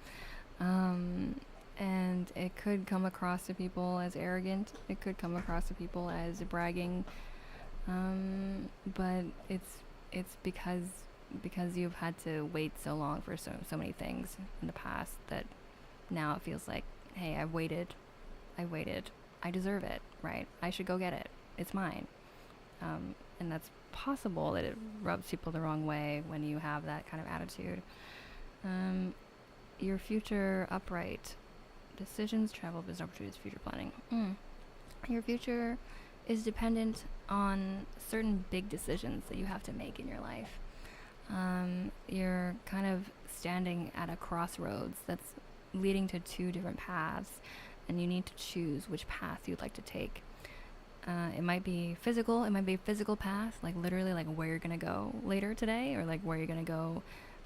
And it could come across to people as arrogant. It could come across to people as bragging. But it's because you've had to wait so long for so many things in the past that now it feels like, hey, I waited, I deserve it, right? I should go get it. It's mine. And that's possible that it rubs people the wrong way when you have that kind of attitude. Your future upright. Decisions, travel, business opportunities, future planning. Your future is dependent on certain big decisions that you have to make in your life. You're kind of standing at a crossroads that's leading to two different paths, and you need to choose which path you'd like to take. It might be physical, it might be a physical path, like literally like where you're gonna go later today, or like where you're gonna go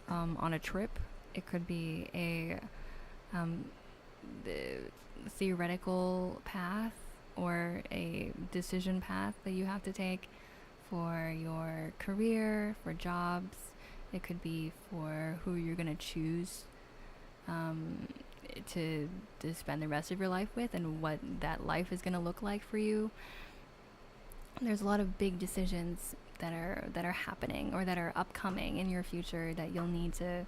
on a trip. It could be a the theoretical path or a decision path that you have to take for your career, for jobs. It could be for who you're going to choose to spend the rest of your life with, and what that life is going to look like for you. There's a lot of big decisions that are happening or that are upcoming in your future that you'll need to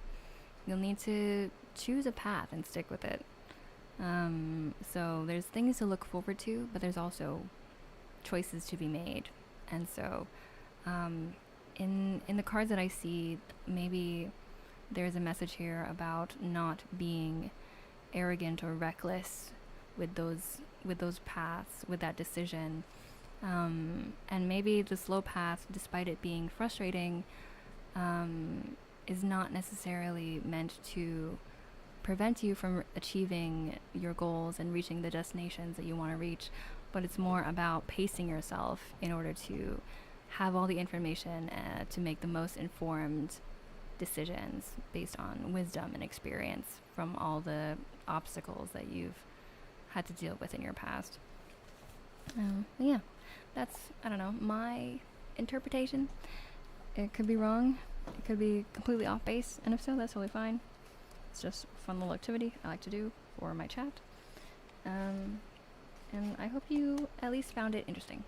choose a path and stick with it. So there's things to look forward to, but there's also choices to be made. And so in the cards that I see, maybe there's a message here about not being arrogant or reckless with those paths, with that decision. And maybe the slow path, despite it being frustrating, is not necessarily meant to prevent you from achieving your goals and reaching the destinations that you want to reach, but it's more about pacing yourself in order to have all the information to make the most informed decisions based on wisdom and experience from all the obstacles that you've had to deal with in your past. Yeah, that's, I don't know, my interpretation. It could be wrong, it could be completely off base, and if so, that's totally fine. It's just a fun little activity I like to do for my chat. And I hope you at least found it interesting.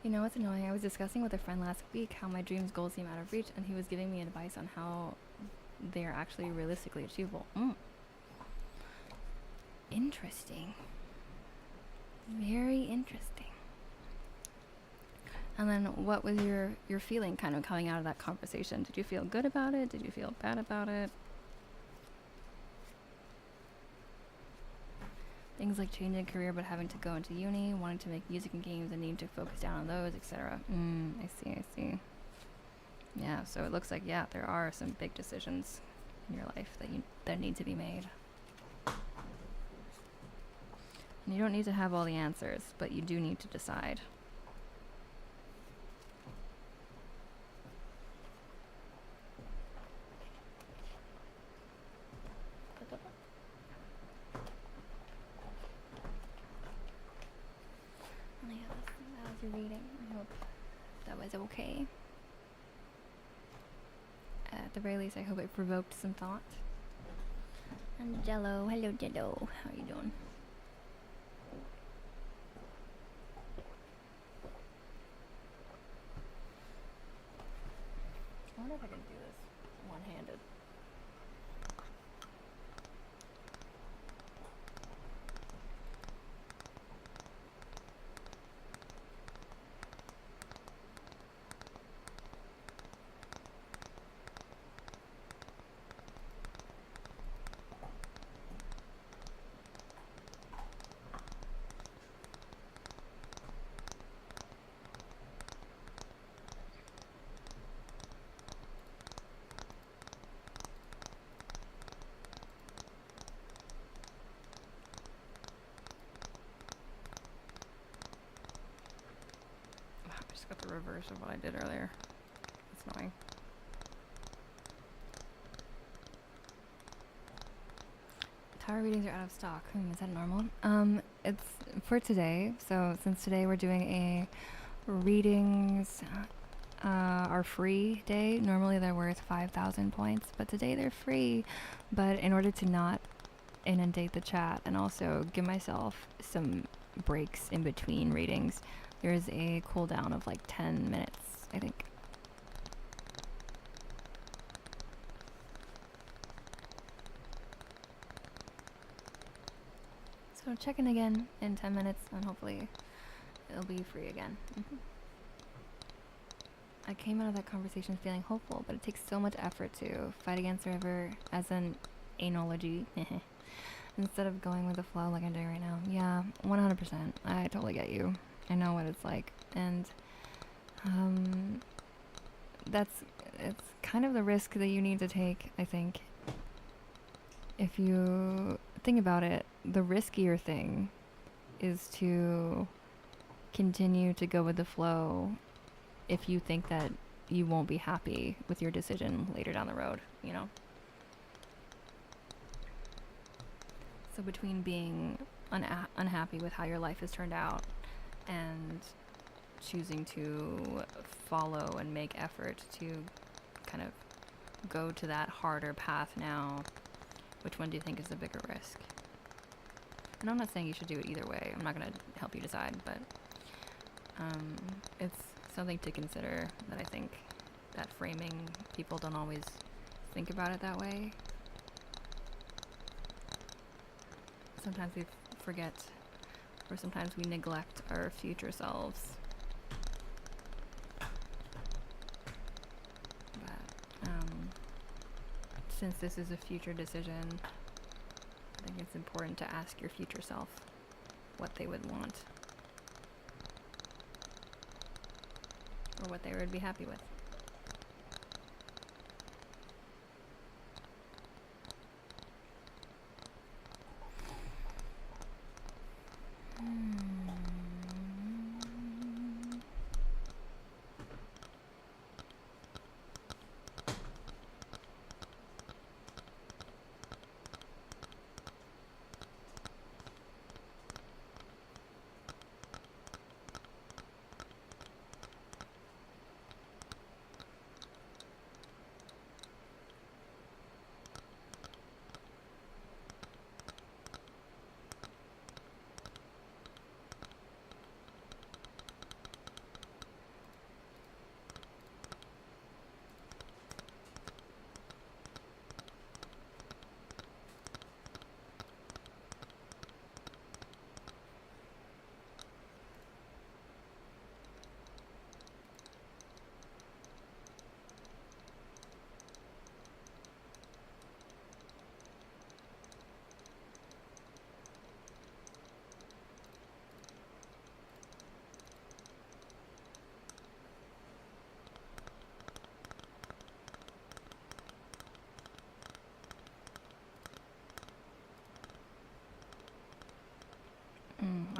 You know what's annoying? I was discussing with a friend last week how my dreams goals seem out of reach, and he was giving me advice on how they are actually realistically achievable. Interesting. Very interesting. And then what was your feeling kind of coming out of that conversation? Did you feel good about it? Did you feel bad about it? Things like changing career but having to go into uni, wanting to make music and games and needing to focus down on those, etc. I see. Yeah, so it looks like, yeah, there are some big decisions in your life that need to be made. And you don't need to have all the answers, but you do need to decide. was okay. At the very least, I hope it provoked some thought. And Jello, hello Jello, how you doing? I wonder if I can do this one-handed. I just got the reverse of what I did earlier. That's annoying. Tower readings are out of stock. Is that normal? It's for today. So since today we're doing a readings are free day. Normally they're worth 5,000 points, but today they're free. But in order to not inundate the chat and also give myself some breaks in between readings, there's a cooldown of like 10 minutes, I think. So check in again in 10 minutes and hopefully it'll be free again. I came out of that conversation feeling hopeful, but it takes so much effort to fight against the river as an analogy instead of going with the flow like I'm doing right now. Yeah, 100%. I totally get you. I know what it's like. And it's kind of the risk that you need to take, I think. If you think about it, the riskier thing is to continue to go with the flow if you think that you won't be happy with your decision later down the road, you know? So between being unhappy with how your life has turned out and choosing to follow and make effort to kind of go to that harder path now, which one do you think is the bigger risk? And I'm not saying you should do it either way. I'm not going to help you decide, but it's something to consider that I think that framing, people don't always think about it that way. Sometimes we forget, or sometimes we neglect our future selves. But since this is a future decision, I think it's important to ask your future self what they would want. Or what they would be happy with.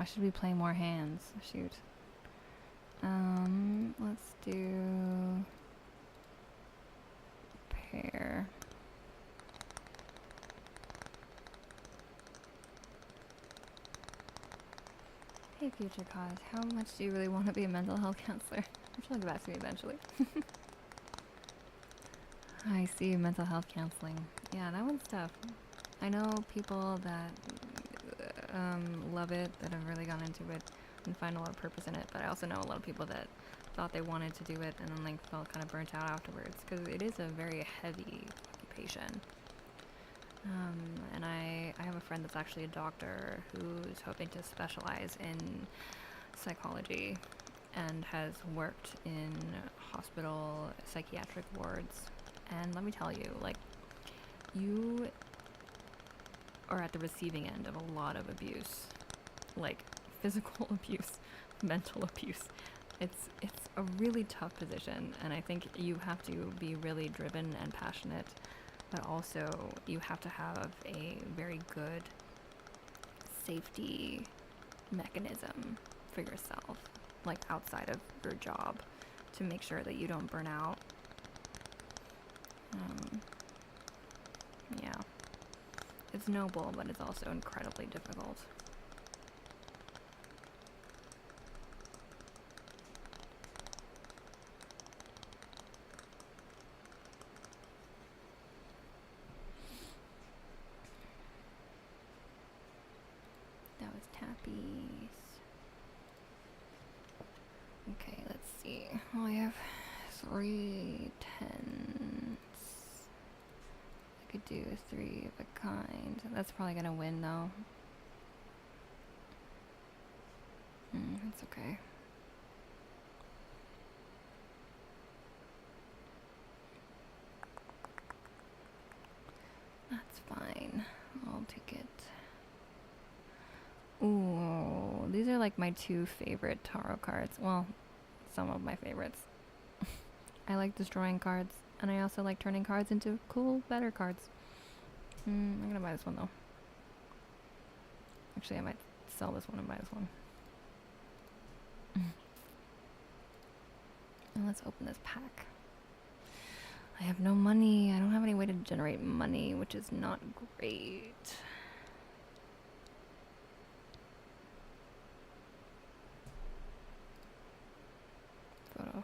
I should be playing more hands. Shoot. Let's do pair. Hey, future cause, how much do you really want to be a mental health counselor? She'll get back to me eventually. I see, mental health counseling. Yeah, that one's tough. I know people that love it, that have really gone into it and find a lot of purpose in it, but I also know a lot of people that thought they wanted to do it and then like felt kind of burnt out afterwards, because it is a very heavy occupation. And I have a friend that's actually a doctor who's hoping to specialize in psychology and has worked in hospital psychiatric wards. And let me tell you, like, you are at the receiving end of a lot of abuse, like physical abuse, mental abuse. It's a really tough position, and I think you have to be really driven and passionate, but also you have to have a very good safety mechanism for yourself, like outside of your job, to make sure that you don't burn out. Yeah. It's noble, but it's also incredibly difficult. That was Tappy's. Okay, let's see. Oh, I have 3 tens. I could do 3 of a kind. That's probably gonna win though. That's okay. That's fine. I'll take it. Ooh, these are like my 2 favorite tarot cards. Well, some of my favorites. I like destroying cards, and I also like turning cards into cool, better cards. I'm gonna buy this one though. Actually, I might sell this one and buy this one. And let's open this pack. I have no money. I don't have any way to generate money, which is not great. Photo.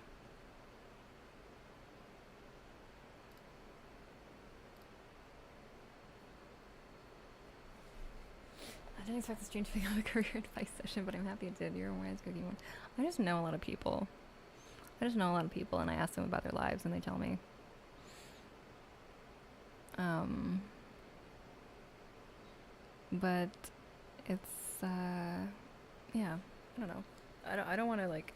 I didn't expect the stream to become a career advice session, but I'm happy it did. You're a wise cookie one. I just know a lot of people. And I ask them about their lives, and they tell me. But it's, yeah, I don't know. I don't want to, like,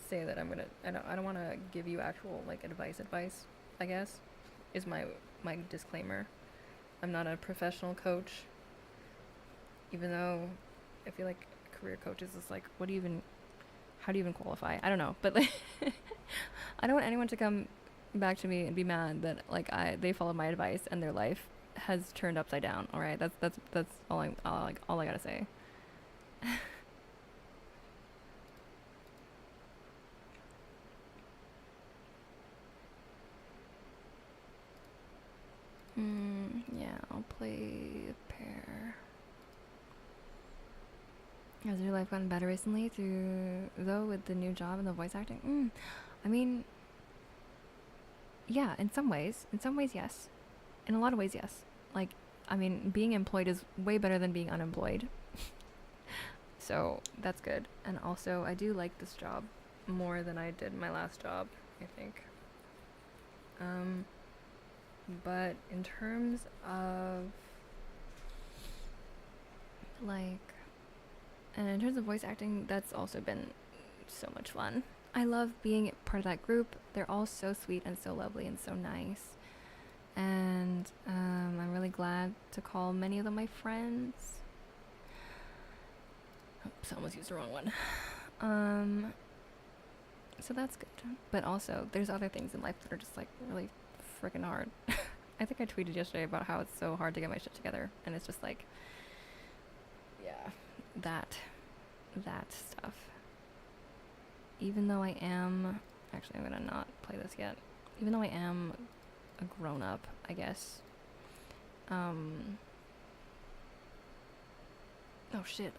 say that I'm gonna, I don't want to give you actual, like, advice, I guess, is my disclaimer. I'm not a professional coach, even though I feel like career coaches is like, how do you even qualify? I don't know, but like, I don't want anyone to come back to me and be mad that like they followed my advice and their life has turned upside down. All right, that's all I gotta say. Yeah, I'll play a pair. Has your life gotten better recently with the new job and the voice acting? I mean, yeah, in some ways, yes. In a lot of ways, yes. Like, I mean, being employed is way better than being unemployed. So, that's good. And also, I do like this job more than I did my last job, I think. But in terms of, like, and in terms of voice acting, that's also been so much fun. I love being part of that group. They're all so sweet and so lovely and so nice. And I'm really glad to call many of them my friends. Oops, I almost used the wrong one. So that's good. But also, there's other things in life that are just like really freaking hard. I think I tweeted yesterday about how it's so hard to get my shit together. And it's just like, yeah, that stuff. Even though I am, actually I'm gonna not play this yet. Even though I am a grown up, I guess. Oh shit.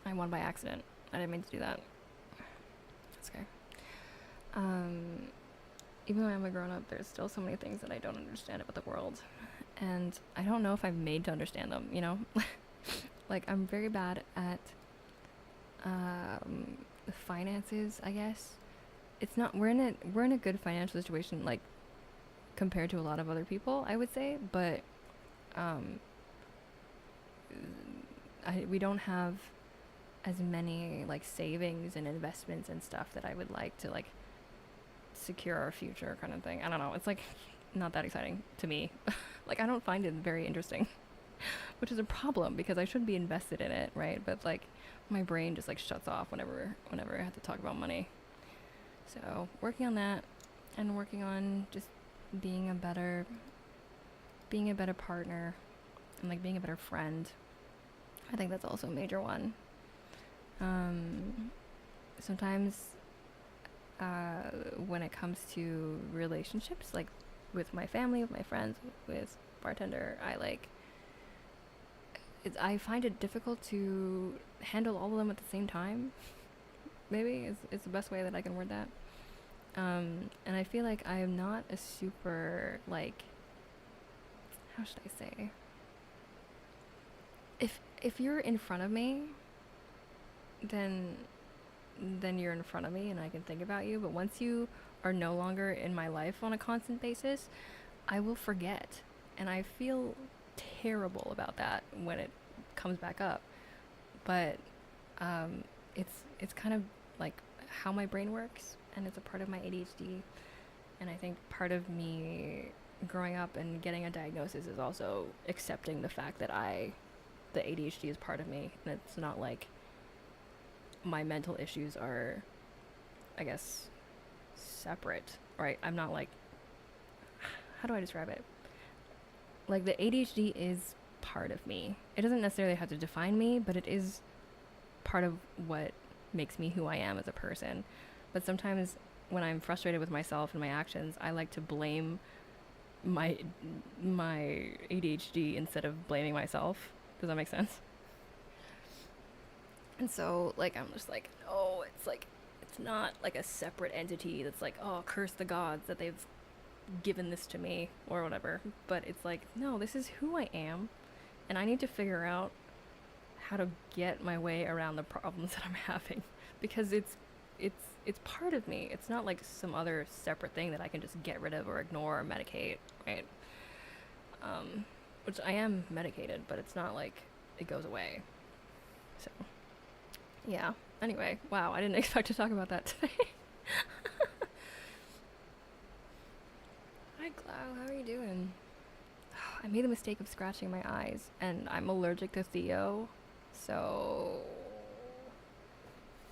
I won by accident. I didn't mean to do that. That's okay. Um, even though I'm a grown up, there's still so many things that I don't understand about the world. And I don't know if I'm made to understand them, you know? Like, I'm very bad at the finances, I guess. It's not, we're in a good financial situation, like, compared to a lot of other people, I would say, but um, we don't have as many like savings and investments and stuff that I would like to like secure our future kind of thing. I don't know. It's like not that exciting to me. Like I don't find it very interesting, which is a problem because I should be invested in it, right? But like my brain just like shuts off whenever I have to talk about money. So working on that and working on just being a better partner and like being a better friend. I think that's also a major one. Sometimes when it comes to relationships, like with my family, with my friends, with bartender, I find it difficult to handle all of them at the same time. Maybe is the best way that I can word that. And I feel like I am not a super like, how should I say? If you're in front of me, then you're in front of me and I can think about you. But once you are no longer in my life on a constant basis, I will forget. And I feel terrible about that when it comes back up. But it's kind of like how my brain works, and it's a part of my ADHD. And I think part of me growing up and getting a diagnosis is also accepting the fact that the ADHD is part of me, and it's not like my mental issues are, I guess, separate, right? I'm not like, how do I describe it? Like the ADHD is part of me. It doesn't necessarily have to define me, but it is part of what makes me who I am as a person. But sometimes when I'm frustrated with myself and my actions, I like to blame my ADHD instead of blaming myself. Does that make sense? And so, like, I'm just like, no, it's not like a separate entity that's like, oh, curse the gods that they've given this to me or whatever. But it's like, no, this is who I am, and I need to figure out how to get my way around the problems that I'm having, because it's part of me. It's not like some other separate thing that I can just get rid of or ignore or medicate, right? Which I am medicated, but it's not like it goes away. So, yeah. Anyway, wow, I didn't expect to talk about that today. Hi, Clau, how are you doing? I made the mistake of scratching my eyes, and I'm allergic to Theo, so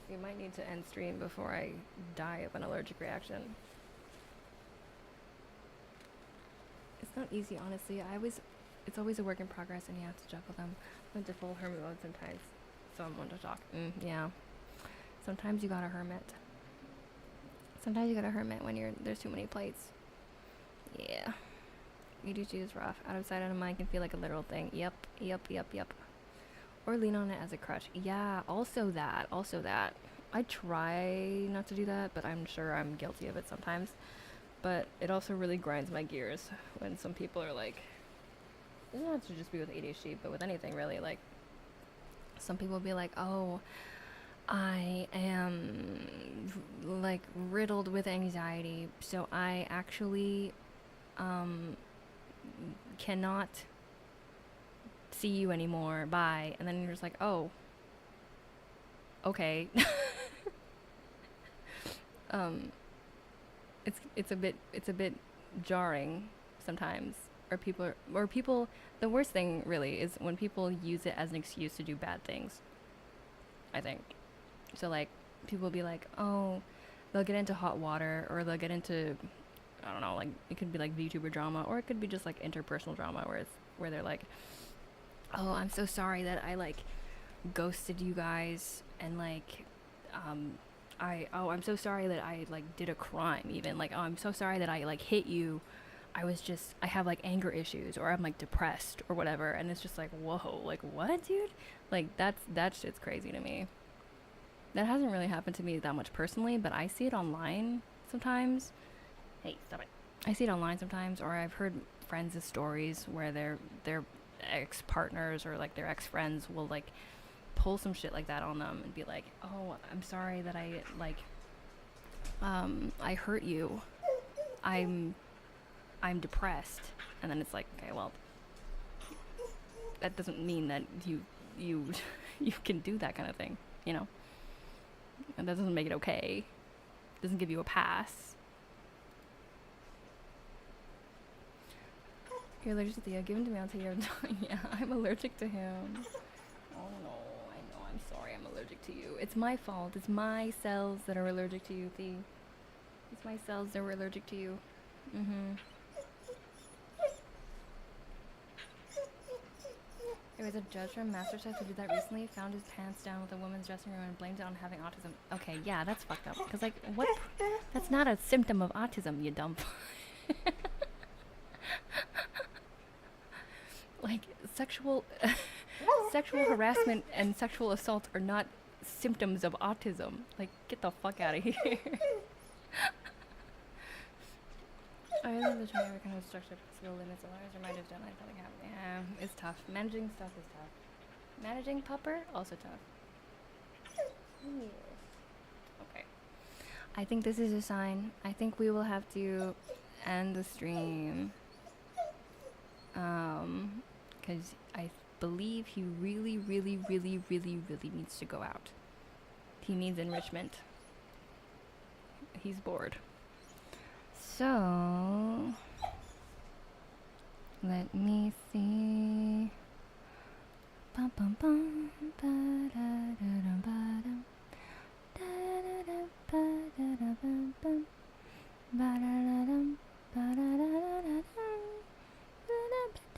we might need to end stream before I die of an allergic reaction. It's not easy, honestly. It's always a work in progress, and you have to juggle them. I went to full hermit mode sometimes, so I'm one to talk. Yeah. Sometimes you gotta hermit. Sometimes you gotta hermit when there's too many plates. Yeah. ADHD is rough. Out of sight, out of mind can feel like a literal thing. Yep. Or lean on it as a crutch. Yeah, also that. I try not to do that, but I'm sure I'm guilty of it sometimes. But it also really grinds my gears when some people are like, it doesn't have to just be with ADHD, but with anything really, like, some people will be like, oh, I am, like, riddled with anxiety, so I actually, cannot see you anymore, bye. And then you're just like, oh, okay. It's a bit jarring sometimes. Or people, the worst thing really is when people use it as an excuse to do bad things, I think. So like, people will be like, oh, they'll get into hot water, or they'll get into, I don't know, like, it could be like VTuber drama, or it could be just like interpersonal drama where they're like, oh, I'm so sorry that I like ghosted you guys, and like, I'm so sorry that I like did a crime, even like, oh, I'm so sorry that I like hit you. I have like anger issues, or I'm like depressed or whatever. And it's just like, whoa, like what, dude? Like that shit's crazy to me. That hasn't really happened to me that much personally, but I see it online sometimes. Hey, stop it. I see it online sometimes, or I've heard friends' stories where their ex-partners or like their ex-friends will like pull some shit like that on them and be like, oh, I'm sorry that I hurt you. I'm depressed. And then it's like, okay, well, that doesn't mean that you you can do that kind of thing, you know? And that doesn't make it okay. It doesn't give you a pass. You're allergic to Theo. Give him to me, I'll take your tongue. Yeah, I'm allergic to him. Oh no, I know, I'm sorry I'm allergic to you. It's my fault. It's my cells that are allergic to you, Theo. It's my cells that were allergic to you. There was a judge from MasterChef who did that recently, found his pants down with a woman's dressing room and blamed it on having autism. Okay, yeah, that's fucked up. Because, like, what? That's not a symptom of autism, you dumb. Like, sexual harassment and sexual assault are not symptoms of autism. Like, get the fuck out of here. I love the trying to kind of structure possible limits. Otherwise, your mind is done. I feel like yeah, it's tough. Managing stuff is tough. Managing pupper, also tough. Okay. I think this is a sign. I think we will have to end the stream. Because I believe he really, really, really, really, really needs to go out. He needs enrichment. He's bored. So, let me see. Bum, bum, bum, ba-da-da-dum, ba-dum. Da-da-da, ba-da-da, bum, ba-da-da-dum, ba-da-da-da-dum,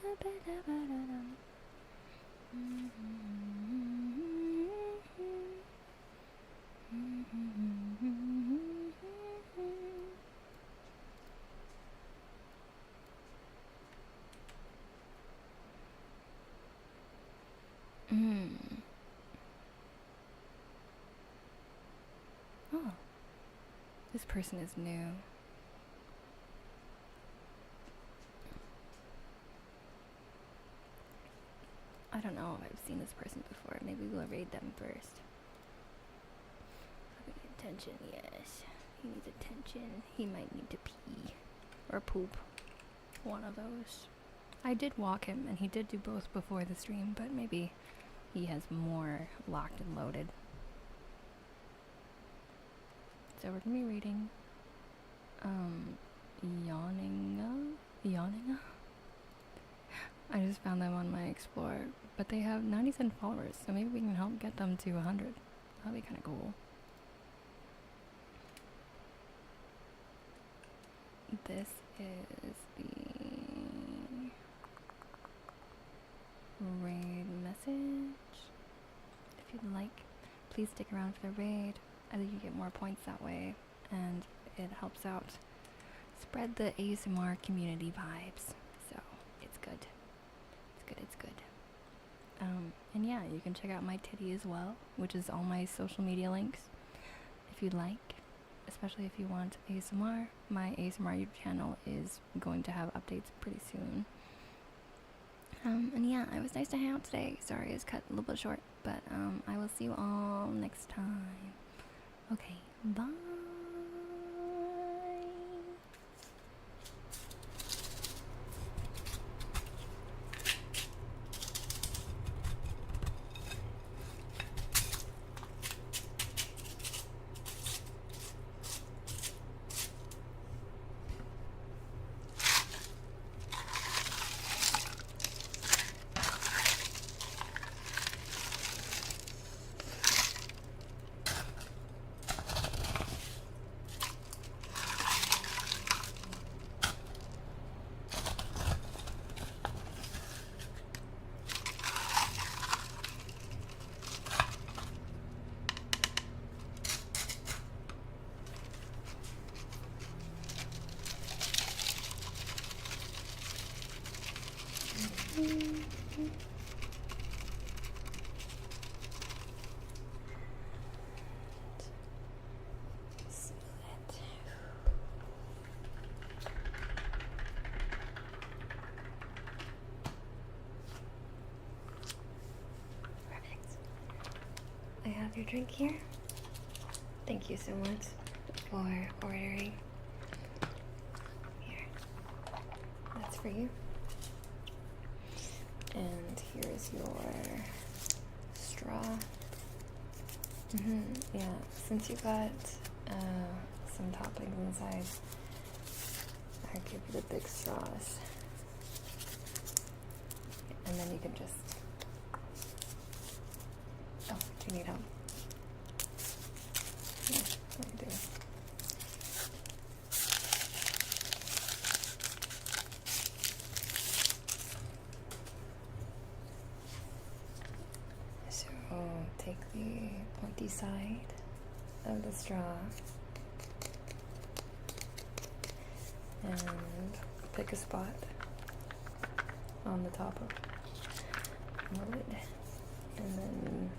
ba-da-da-da-da-dum. Oh, this person is new. I don't know if I've seen this person before. Maybe we'll raid them first. Attention, yes. He needs attention. He might need to pee. Or poop. One of those. I did walk him, and he did do both before the stream, but maybe he has more locked and loaded. So we're gonna be reading Yawning. I just found them on my Explorer, but they have 97 followers, so maybe we can help get them to 100. That'd be kind of cool. This is the raid message. If you'd like, please stick around for the raid. I think you get more points that way, and it helps out spread the ASMR community vibes. So it's good. It's good. And yeah, you can check out my titty as well, which is all my social media links, if you'd like. Especially if you want ASMR. My ASMR YouTube channel is going to have updates pretty soon. And yeah, it was nice to hang out today. Sorry, it was cut a little bit short, but I will see you all next time. Okay, bye. your drink here. Thank you so much for ordering. Here, that's for you. And here's your straw. Yeah, since you got some toppings inside, I give you the big straws. And then you can just... Oh, do you need help? Yeah, I do. So take the pointy side of the straw and pick a spot on the top of the lid, and then